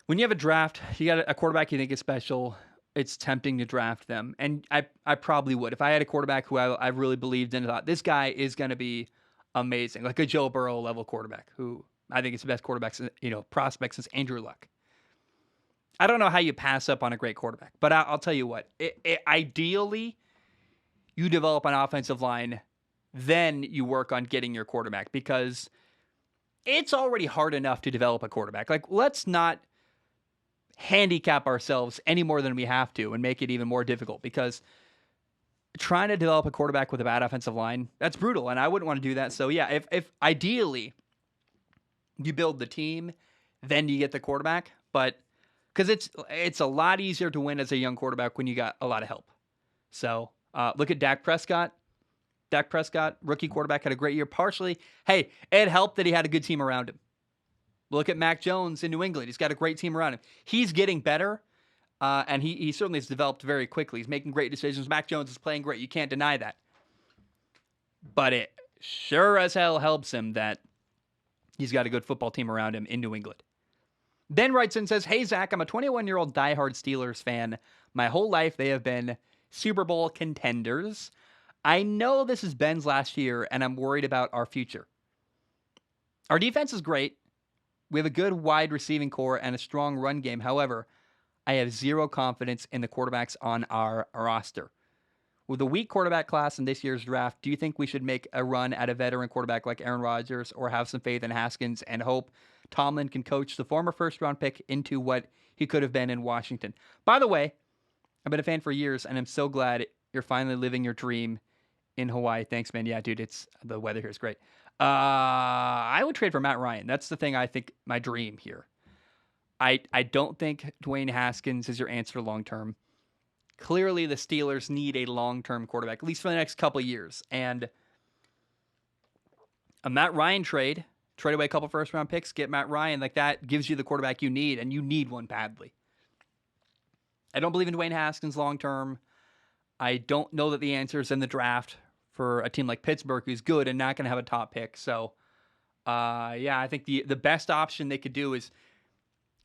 When you have a draft, you got a quarterback you think is special, it's tempting to draft them. And I probably would. If I had a quarterback who I really believed in and thought, this guy is going to be amazing, like a Joe Burrow level quarterback, who I think is the best quarterback, prospect since Andrew Luck. I don't know how you pass up on a great quarterback, but I'll tell you what. Ideally, you develop an offensive line, then you work on getting your quarterback, because it's already hard enough to develop a quarterback. Like, let's not handicap ourselves any more than we have to and make it even more difficult, because trying to develop a quarterback with a bad offensive line, that's brutal, and I wouldn't want to do that. So yeah, if ideally you build the team, then you get the quarterback, but because it's a lot easier to win as a young quarterback when you got a lot of help. So look at Dak Prescott. Dak Prescott, rookie quarterback, had a great year. Partially, hey, it helped that he had a good team around him. Look at Mac Jones in New England. He's got a great team around him. He's getting better, and he certainly has developed very quickly. He's making great decisions. Mac Jones is playing great. You can't deny that. But it sure as hell helps him that he's got a good football team around him in New England. Ben writes in and says, hey, Zach, I'm a 21-year-old diehard Steelers fan. My whole life they have been Super Bowl contenders. I know this is Ben's last year, and I'm worried about our future. Our defense is great. We have a good wide receiving core and a strong run game. However, I have zero confidence in the quarterbacks on our roster. With a weak quarterback class in this year's draft, do you think we should make a run at a veteran quarterback like Aaron Rodgers, or have some faith in Haskins and hope Tomlin can coach the former first-round pick into what he could have been in Washington? By the way, I've been a fan for years, and I'm so glad you're finally living your dream in Hawaii. Thanks, man. Yeah, dude, the weather here is great. I would trade for Matt Ryan. That's the thing I think, my dream here. I don't think Dwayne Haskins is your answer long-term. Clearly, the Steelers need a long-term quarterback, at least for the next couple of years. And a Matt Ryan trade away a couple first-round picks, get Matt Ryan, like that gives you the quarterback you need, and you need one badly. I don't believe in Dwayne Haskins long-term. I don't know that the answer is in the draft for a team like Pittsburgh, who's good and not going to have a top pick. So, I think the best option they could do is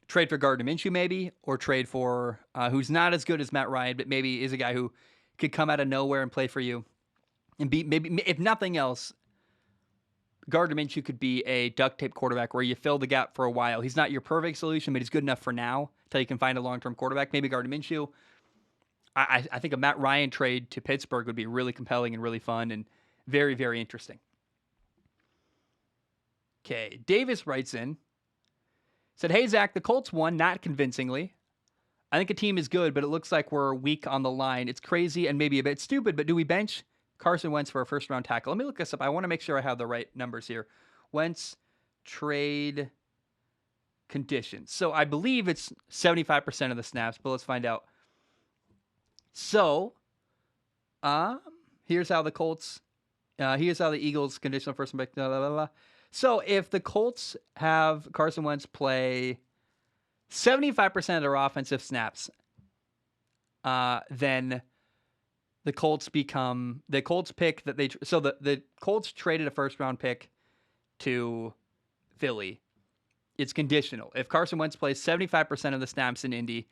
trade for Gardner Minshew maybe, or trade for who's not as good as Matt Ryan, but maybe is a guy who could come out of nowhere and play for you. And be, maybe, if nothing else, Gardner Minshew could be a duct tape quarterback where you fill the gap for a while. He's not your perfect solution, but he's good enough for now until you can find a long-term quarterback. Maybe Gardner Minshew. I think a Matt Ryan trade to Pittsburgh would be really compelling and really fun and very, very interesting. Okay, Davis writes in, said, hey, Zach, the Colts won, not convincingly. I think a team is good, but it looks like we're weak on the line. It's crazy and maybe a bit stupid, but do we bench Carson Wentz for a first-round tackle? Let me look this up. I want to make sure I have the right numbers here. Wentz trade conditions. So I believe it's 75% of the snaps, but let's find out. So, here's how the Eagles conditional first round pick. Blah, blah, blah. So if the Colts have Carson Wentz play 75% of their offensive snaps, then the Colts pick that the Colts traded a first round pick to Philly. It's conditional. If Carson Wentz plays 75% of the snaps in Indy,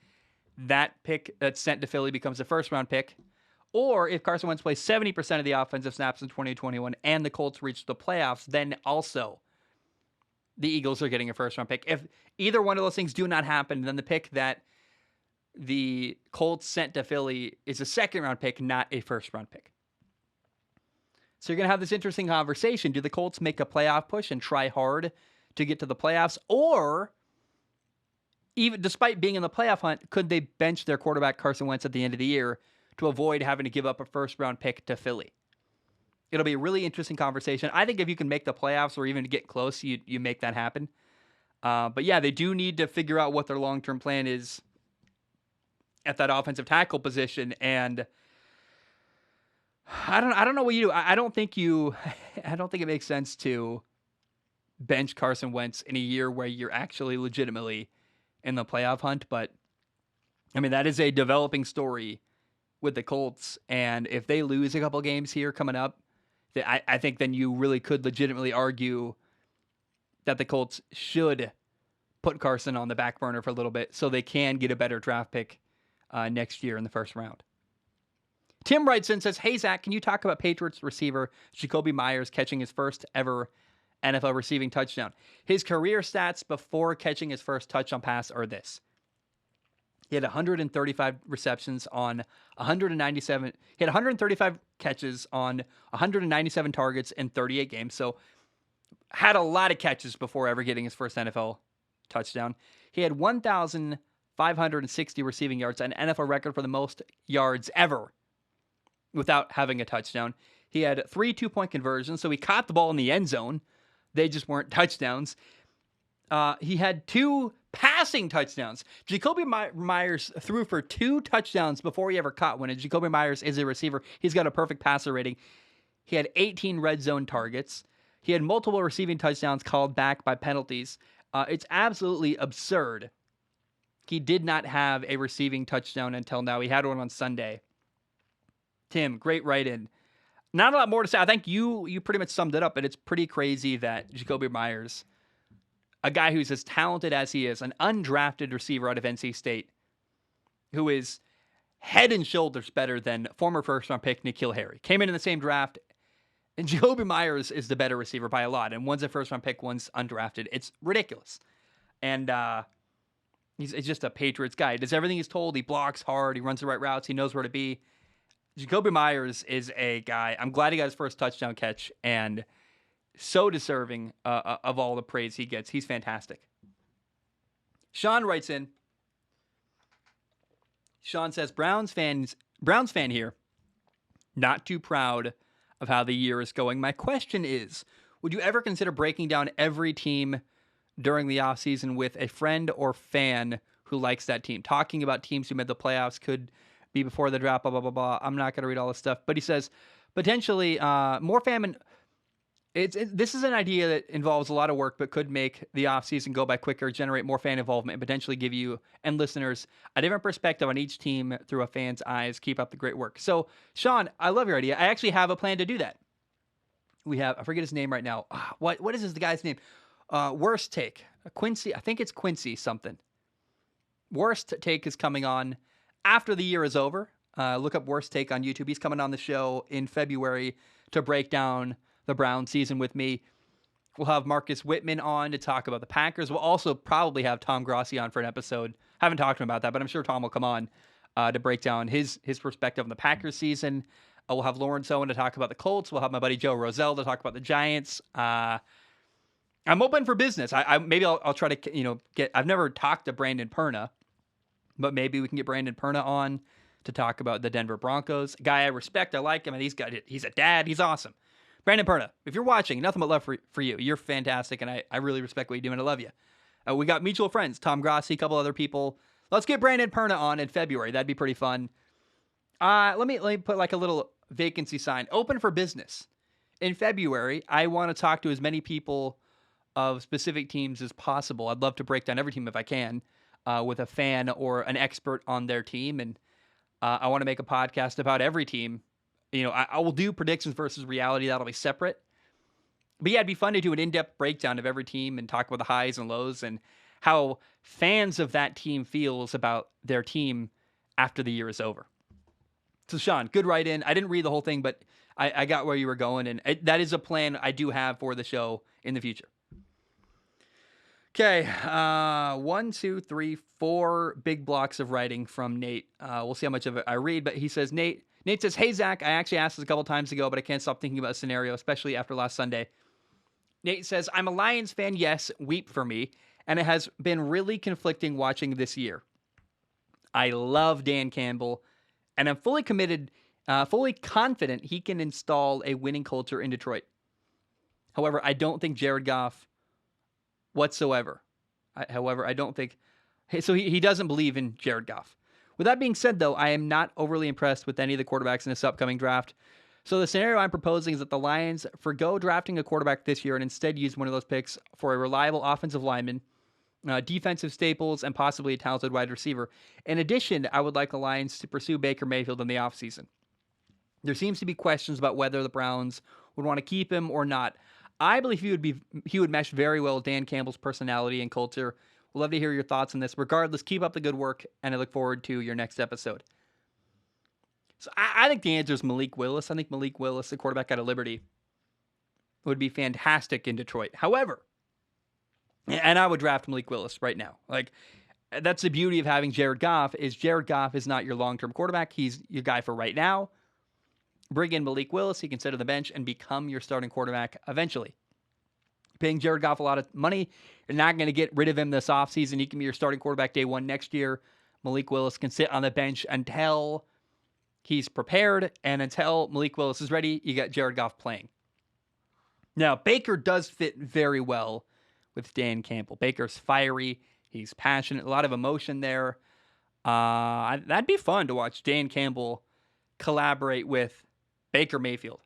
that pick that's sent to Philly becomes a first round pick. Or if Carson Wentz plays 70% of the offensive snaps in 2021 and the Colts reach the playoffs, then also the Eagles are getting a first-round pick. If either one of those things do not happen, then the pick that the Colts sent to Philly is a second-round pick, not a first-round pick. So you're going to have this interesting conversation. Do the Colts make a playoff push and try hard to get to the playoffs? Or, even despite being in the playoff hunt, could they bench their quarterback Carson Wentz at the end of the year to avoid having to give up a first-round pick to Philly? It'll be a really interesting conversation. I think if you can make the playoffs or even get close, you make that happen. But yeah, they do need to figure out what their long-term plan is at that offensive tackle position. And I don't know what you do. I don't think it makes sense to bench Carson Wentz in a year where you're actually legitimately in the playoff hunt. But I mean, that is a developing story with the Colts, and if they lose a couple games here coming up, I think then you really could legitimately argue that the Colts should put Carson on the back burner for a little bit so they can get a better draft pick next year in the first round. Tim writes in and says, "Hey Zach, can you talk about Patriots receiver Jacoby Myers catching his first ever NFL receiving touchdown? His career stats before catching his first touchdown pass are this. He had 135 receptions on 197. He had 135 catches on 197 targets in 38 games. So had a lot of catches before ever getting his first NFL touchdown. He had 1,560 receiving yards, an NFL record for the most yards ever without having a touchdown. He had 3 2-point conversions, so he caught the ball in the end zone. They just weren't touchdowns. He had 2 passing touchdowns. Jacoby Myers threw for 2 touchdowns before he ever caught one. And Jacoby Myers is a receiver. He's got a perfect passer rating. He had 18 red zone targets. He had multiple receiving touchdowns called back by penalties. It's absolutely absurd. He did not have a receiving touchdown until now. He had one on Sunday. Tim, great write-in. Not a lot more to say. I think you pretty much summed it up, but it's pretty crazy that Jacoby Myers, a guy who's as talented as he is, an undrafted receiver out of NC State, who is head and shoulders better than former first-round pick N'Keal Harry. Came in the same draft, and Jacoby Myers is the better receiver by a lot. And one's a first-round pick, one's undrafted. It's ridiculous. And he's just a Patriots guy. He does everything he's told. He blocks hard. He runs the right routes. He knows where to be. Jacoby Myers is a guy. I'm glad he got his first touchdown catch, and so deserving of all the praise he gets. He's fantastic. Sean writes in. Sean says, Browns fan here. Not too proud of how the year is going. My question is, would you ever consider breaking down every team during the offseason with a friend or fan who likes that team? Talking about teams who made the playoffs could be before the draft, blah, blah, blah, blah. I'm not going to read all this stuff. But he says, potentially more fan. This is an idea that involves a lot of work, but could make the offseason go by quicker, generate more fan involvement, and potentially give you and listeners a different perspective on each team through a fan's eyes. Keep up the great work. So, Sean, I love your idea. I actually have a plan to do that. We have, I forget his name right now. What is the guy's name? Worst Take. Quincy, I think it's Quincy something. Worst Take is coming on after the year is over. Look up Worst Take on YouTube. He's coming on the show in February to break down the Browns season with me. We'll have Marcus Whitman on to talk about the Packers. We'll also probably have Tom Grossi on for an episode. Haven't talked to him about that, but I'm sure Tom will come on to break down his perspective on the Packers season. We'll have Lawrence Owen to talk about the Colts. We'll have my buddy Joe Roselle to talk about the Giants. I'm open for business. Maybe I'll try to get. I've never talked to Brandon Perna. But maybe we can get Brandon Perna on to talk about the Denver Broncos. A guy I respect. I like him. And he's a dad. He's awesome. Brandon Perna, if you're watching, nothing but love for you. You're fantastic, and I really respect what you do, and I love you. We got mutual friends, Tom Grossi, a couple other people. Let's get Brandon Perna on in February. That'd be pretty fun. Let me put like a little vacancy sign. Open for business. In February, I want to talk to as many people of specific teams as possible. I'd love to break down every team if I can with a fan or an expert on their team, and I want to make a podcast about every team. I will do predictions versus reality. That'll be separate. But yeah, it'd be fun to do an in-depth breakdown of every team and talk about the highs and lows and how fans of that team feels about their team after the year is over. So Sean, good write-in. I didn't read the whole thing, but I got where you were going, and that is a plan I do have for the show in the future. Okay, 1, 2, 3, 4 big blocks of writing from Nate. We'll see how much of it I read, but he says, Nate says, hey, Zach, I actually asked this a couple times ago, but I can't stop thinking about a scenario, especially after last Sunday. Nate says, I'm a Lions fan, yes, weep for me, and it has been really conflicting watching this year. I love Dan Campbell, and I'm fully confident he can install a winning culture in Detroit. However, I don't think Jared Goff whatsoever. I don't think... So he doesn't believe in Jared Goff. With that being said, though, I am not overly impressed with any of the quarterbacks in this upcoming draft. So the scenario I'm proposing is that the Lions forgo drafting a quarterback this year and instead use one of those picks for a reliable offensive lineman, defensive staples, and possibly a talented wide receiver. In addition, I would like the Lions to pursue Baker Mayfield in the offseason. There seems to be questions about whether the Browns would want to keep him or not. I believe he would mesh very well with Dan Campbell's personality and culture. We'd love to hear your thoughts on this. Regardless, keep up the good work, and I look forward to your next episode. So I think the answer is Malik Willis. I think Malik Willis, the quarterback out of Liberty, would be fantastic in Detroit. However, and I would draft Malik Willis right now. Like, that's the beauty of having Jared Goff is not your long-term quarterback. He's your guy for right now. Bring in Malik Willis. He can sit on the bench and become your starting quarterback eventually. Paying Jared Goff a lot of money, you're not going to get rid of him this offseason. He can be your starting quarterback day one next year. Malik Willis can sit on the bench until he's prepared, and until Malik Willis is ready, you got Jared Goff playing. Now, Baker does fit very well with Dan Campbell. Baker's fiery. He's passionate. A lot of emotion there. That'd be fun to watch Dan Campbell collaborate with Baker Mayfield.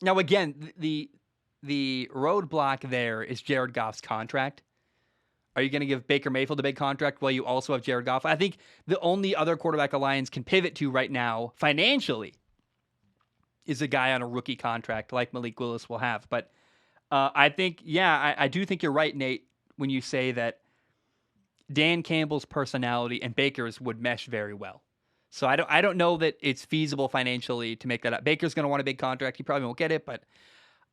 Now, again, the roadblock there is Jared Goff's contract. Are you going to give Baker Mayfield a big contract while you also have Jared Goff? I think the only other quarterback the Lions can pivot to right now, financially, is a guy on a rookie contract like Malik Willis will have. But I think, I do think you're right, Nate, when you say that Dan Campbell's personality and Baker's would mesh very well. So I don't know that it's feasible financially to make that up. Baker's going to want a big contract. He probably won't get it, but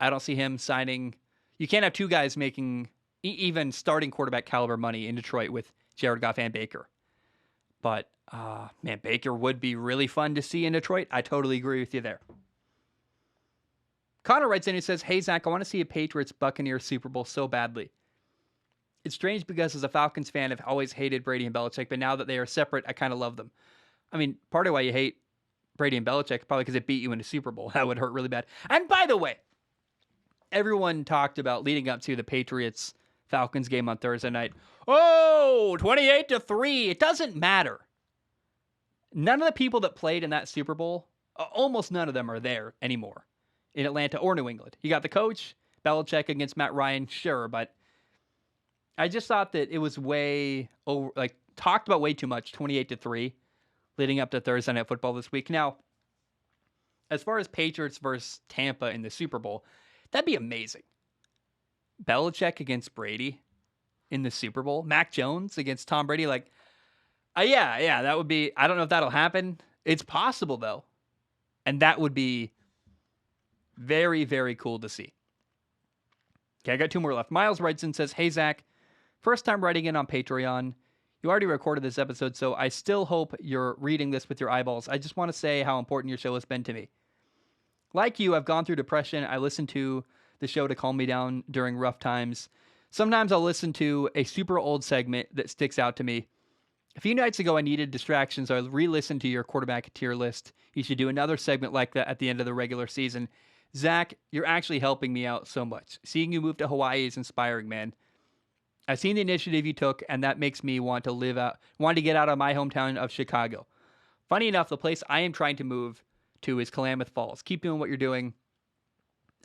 I don't see him signing. You can't have two guys making even starting quarterback caliber money in Detroit with Jared Goff and Baker. But, man, Baker would be really fun to see in Detroit. I totally agree with you there. Connor writes in and says, hey, Zach, I want to see a Patriots-Buccaneers Super Bowl so badly. It's strange because as a Falcons fan, I've always hated Brady and Belichick, but now that they are separate, I kind of love them. I mean, part of why you hate Brady and Belichick, probably because it beat you in a Super Bowl. That would hurt really bad. And by the way, everyone talked about leading up to the Patriots-Falcons game on Thursday night. Oh, 28-3. It doesn't matter. None of the people that played in that Super Bowl, almost none of them are there anymore in Atlanta or New England. You got the coach, Belichick against Matt Ryan, sure, but I just thought that it was talked about way too much, 28-3, leading up to Thursday Night Football this week. Now, as far as Patriots versus Tampa in the Super Bowl, that'd be amazing. Belichick against Brady in the Super Bowl. Mac Jones against Tom Brady. Yeah, that would be... I don't know if that'll happen. It's possible, though. And that would be very, very cool to see. Okay, I got two more left. Miles writes in, says, hey, Zach, first time writing in on Patreon. You already recorded this episode, so I still hope you're reading this with your eyeballs. I just want to say how important your show has been to me. Like you, I've gone through depression. I listen to the show to calm me down during rough times. Sometimes I'll listen to a super old segment that sticks out to me. A few nights ago, I needed distractions. So I re-listened to your quarterback tier list. You should do another segment like that at the end of the regular season. Zach, you're actually helping me out so much. Seeing you move to Hawaii is inspiring, man. I've seen the initiative you took, and that makes me want to get out of my hometown of Chicago. Funny enough, the place I am trying to move to is Klamath Falls. Keep doing what you're doing.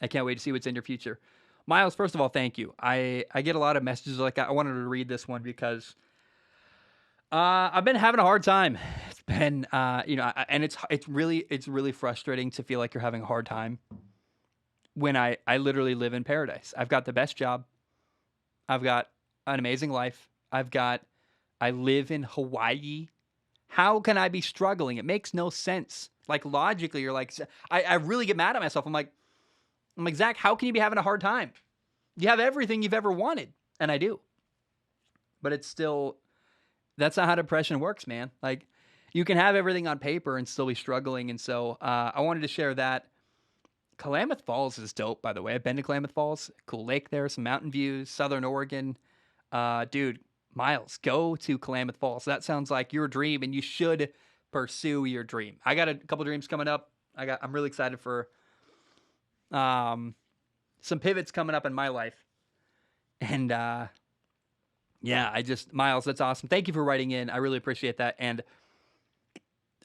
I can't wait to see what's in your future. Miles, first of all, thank you. I get a lot of messages like that. I wanted to read this one because I've been having a hard time. It's been, and it's really frustrating to feel like you're having a hard time when I literally live in paradise. I've got the best job. I've got an amazing life. I live in Hawaii. How can I be struggling? It makes no sense. Like logically, you're like, I really get mad at myself. I'm like, Zach, how can you be having a hard time? You have everything you've ever wanted. And I do. But it's still, that's not how depression works, man. Like you can have everything on paper and still be struggling. And so I wanted to share that. Klamath Falls is dope, by the way. I've been to Klamath Falls. Cool lake there, some mountain views, Southern Oregon. Dude, Miles, go to Klamath Falls. That sounds like your dream, and you should pursue your dream. I got a couple dreams coming up. I'm really excited for some pivots coming up in my life. And Miles, that's awesome. Thank you for writing in. I really appreciate that. And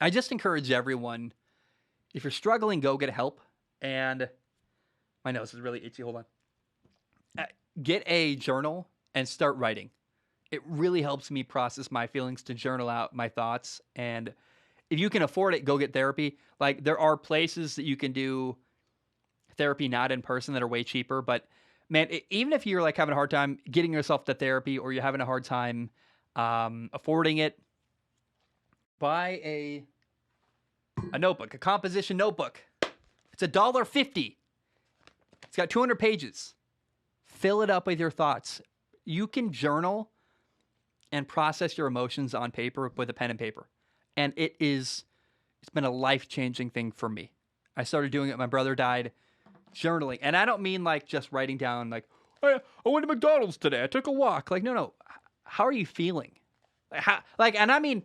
I just encourage everyone, if you're struggling, go get help. And my nose is really itchy. Hold on. Get a journal and start writing. It really helps me process my feelings to journal out my thoughts. And if you can afford it, go get therapy. Like there are places that you can do therapy not in person that are way cheaper. But man, even if you're like having a hard time getting yourself to therapy or you're having a hard time affording it, buy a notebook, a composition notebook. It's $1.50. It's got 200 pages. Fill it up with your thoughts. You can journal and process your emotions on paper with a pen and paper. And it's been a life-changing thing for me. I started doing it. My brother died, journaling. And I don't mean like just writing down like, I went to McDonald's today. I took a walk. Like, no. How are you feeling? And I mean,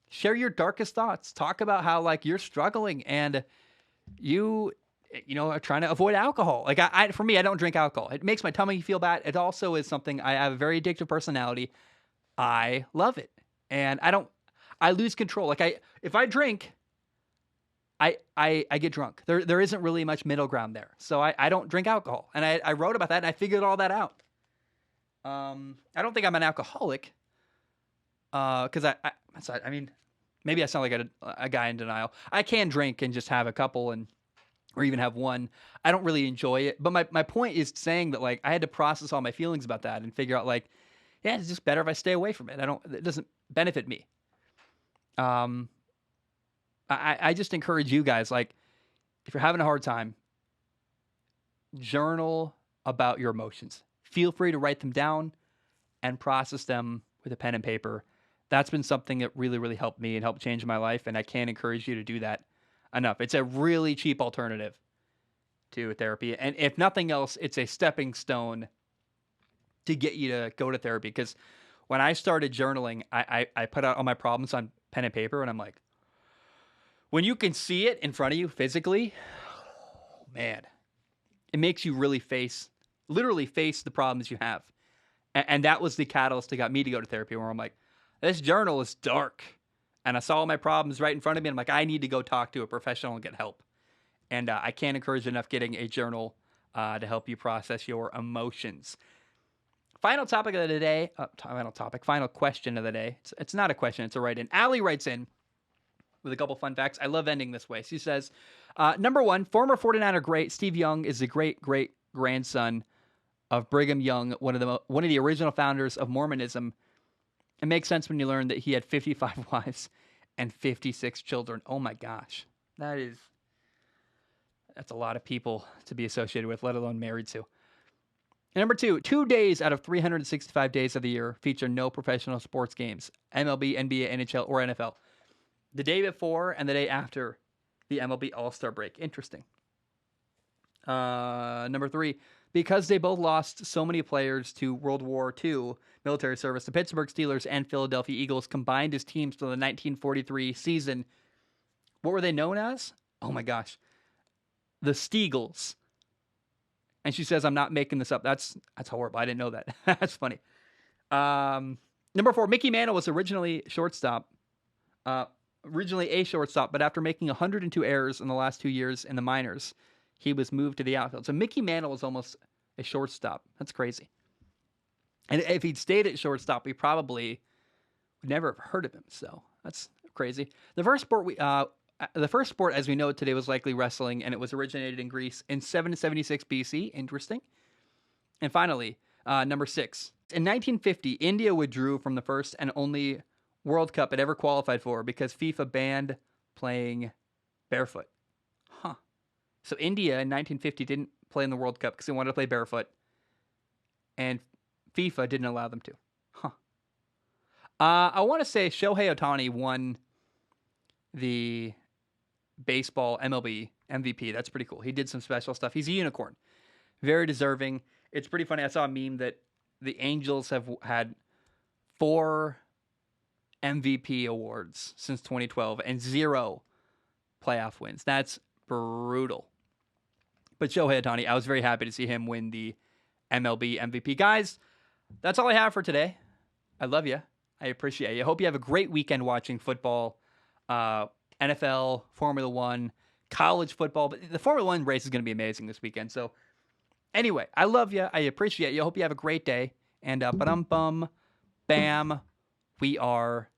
share your darkest thoughts. Talk about how like you're struggling and you are trying to avoid alcohol. Like for me, I don't drink alcohol. It makes my tummy feel bad. It also is something, I have a very addictive personality. I love it. And I lose control. Like if I drink, I get drunk. There isn't really much middle ground there. So I don't drink alcohol. And I wrote about that and I figured all that out. I don't think I'm an alcoholic. Cause I mean, maybe I sound like a guy in denial. I can drink and just have a couple or even have one. I don't really enjoy it. But my point is saying that like I had to process all my feelings about that and figure out like, yeah, it's just better if I stay away from it. It doesn't benefit me. I just encourage you guys, like if you're having a hard time, journal about your emotions. Feel free to write them down and process them with a pen and paper. That's been something that really, really helped me and helped change my life. And I can't encourage you to do that enough. It's a really cheap alternative to therapy. And if nothing else, it's a stepping stone to get you to go to therapy. Because when I started journaling, I put out all my problems on pen and paper. And I'm like, when you can see it in front of you physically, oh, man, it makes you literally face the problems you have. And that was the catalyst that got me to go to therapy, where I'm like, this journal is dark. And I saw all my problems right in front of me. And I'm like, I need to go talk to a professional and get help. And I can't encourage enough getting a journal to help you process your emotions. Final topic of the day. Final question of the day. It's not a question. It's a write-in. Allie writes in with a couple fun facts. I love ending this way. She says, number one, former 49er great Steve Young is the great-great-grandson of Brigham Young, one of the original founders of Mormonism. It makes sense when you learn that he had 55 wives and 56 children. Oh my gosh. That's a lot of people to be associated with, let alone married to. And number two, 2 days out of 365 days of the year feature no professional sports games, MLB, NBA, NHL, or NFL. The day before and the day after the MLB All-Star break. Interesting. Number three, because they both lost so many players to World War II military service, the Pittsburgh Steelers and Philadelphia Eagles combined as teams for the 1943 season. What were they known as? Oh my gosh. The Steagles. And she says, I'm not making this up. That's horrible. I didn't know that. That's funny. Number 4, Mickey Mantle was originally a shortstop, but after making 102 errors in the last 2 years in the minors, he was moved to the outfield. So Mickey Mantle was almost a shortstop. That's crazy. And if he'd stayed at shortstop, we probably would never have heard of him. So that's crazy. The first sport as we know it today was likely wrestling, and it was originated in Greece in 776 BC. Interesting. And finally, number 6. In 1950, India withdrew from the first and only World Cup it ever qualified for because FIFA banned playing barefoot. Huh. So India in 1950 didn't play in the World Cup because they wanted to play barefoot, and FIFA didn't allow them to. Huh. I want to say Shohei Ohtani won the baseball MLB MVP. That's pretty cool. He did some special stuff. He's a unicorn. Very deserving. It's pretty funny. I saw a meme that the Angels have had 4 MVP awards since 2012 and 0 playoff wins. That's brutal. But Shohei Ohtani, I was very happy to see him win the MLB MVP. Guys, that's all I have for today. I love you. I appreciate you. I hope you have a great weekend watching football, NFL, Formula One, college football. But the Formula One race is going to be amazing this weekend. So anyway, I love you. I appreciate you. I hope you have a great day. And ba-dum-bum, bam, we are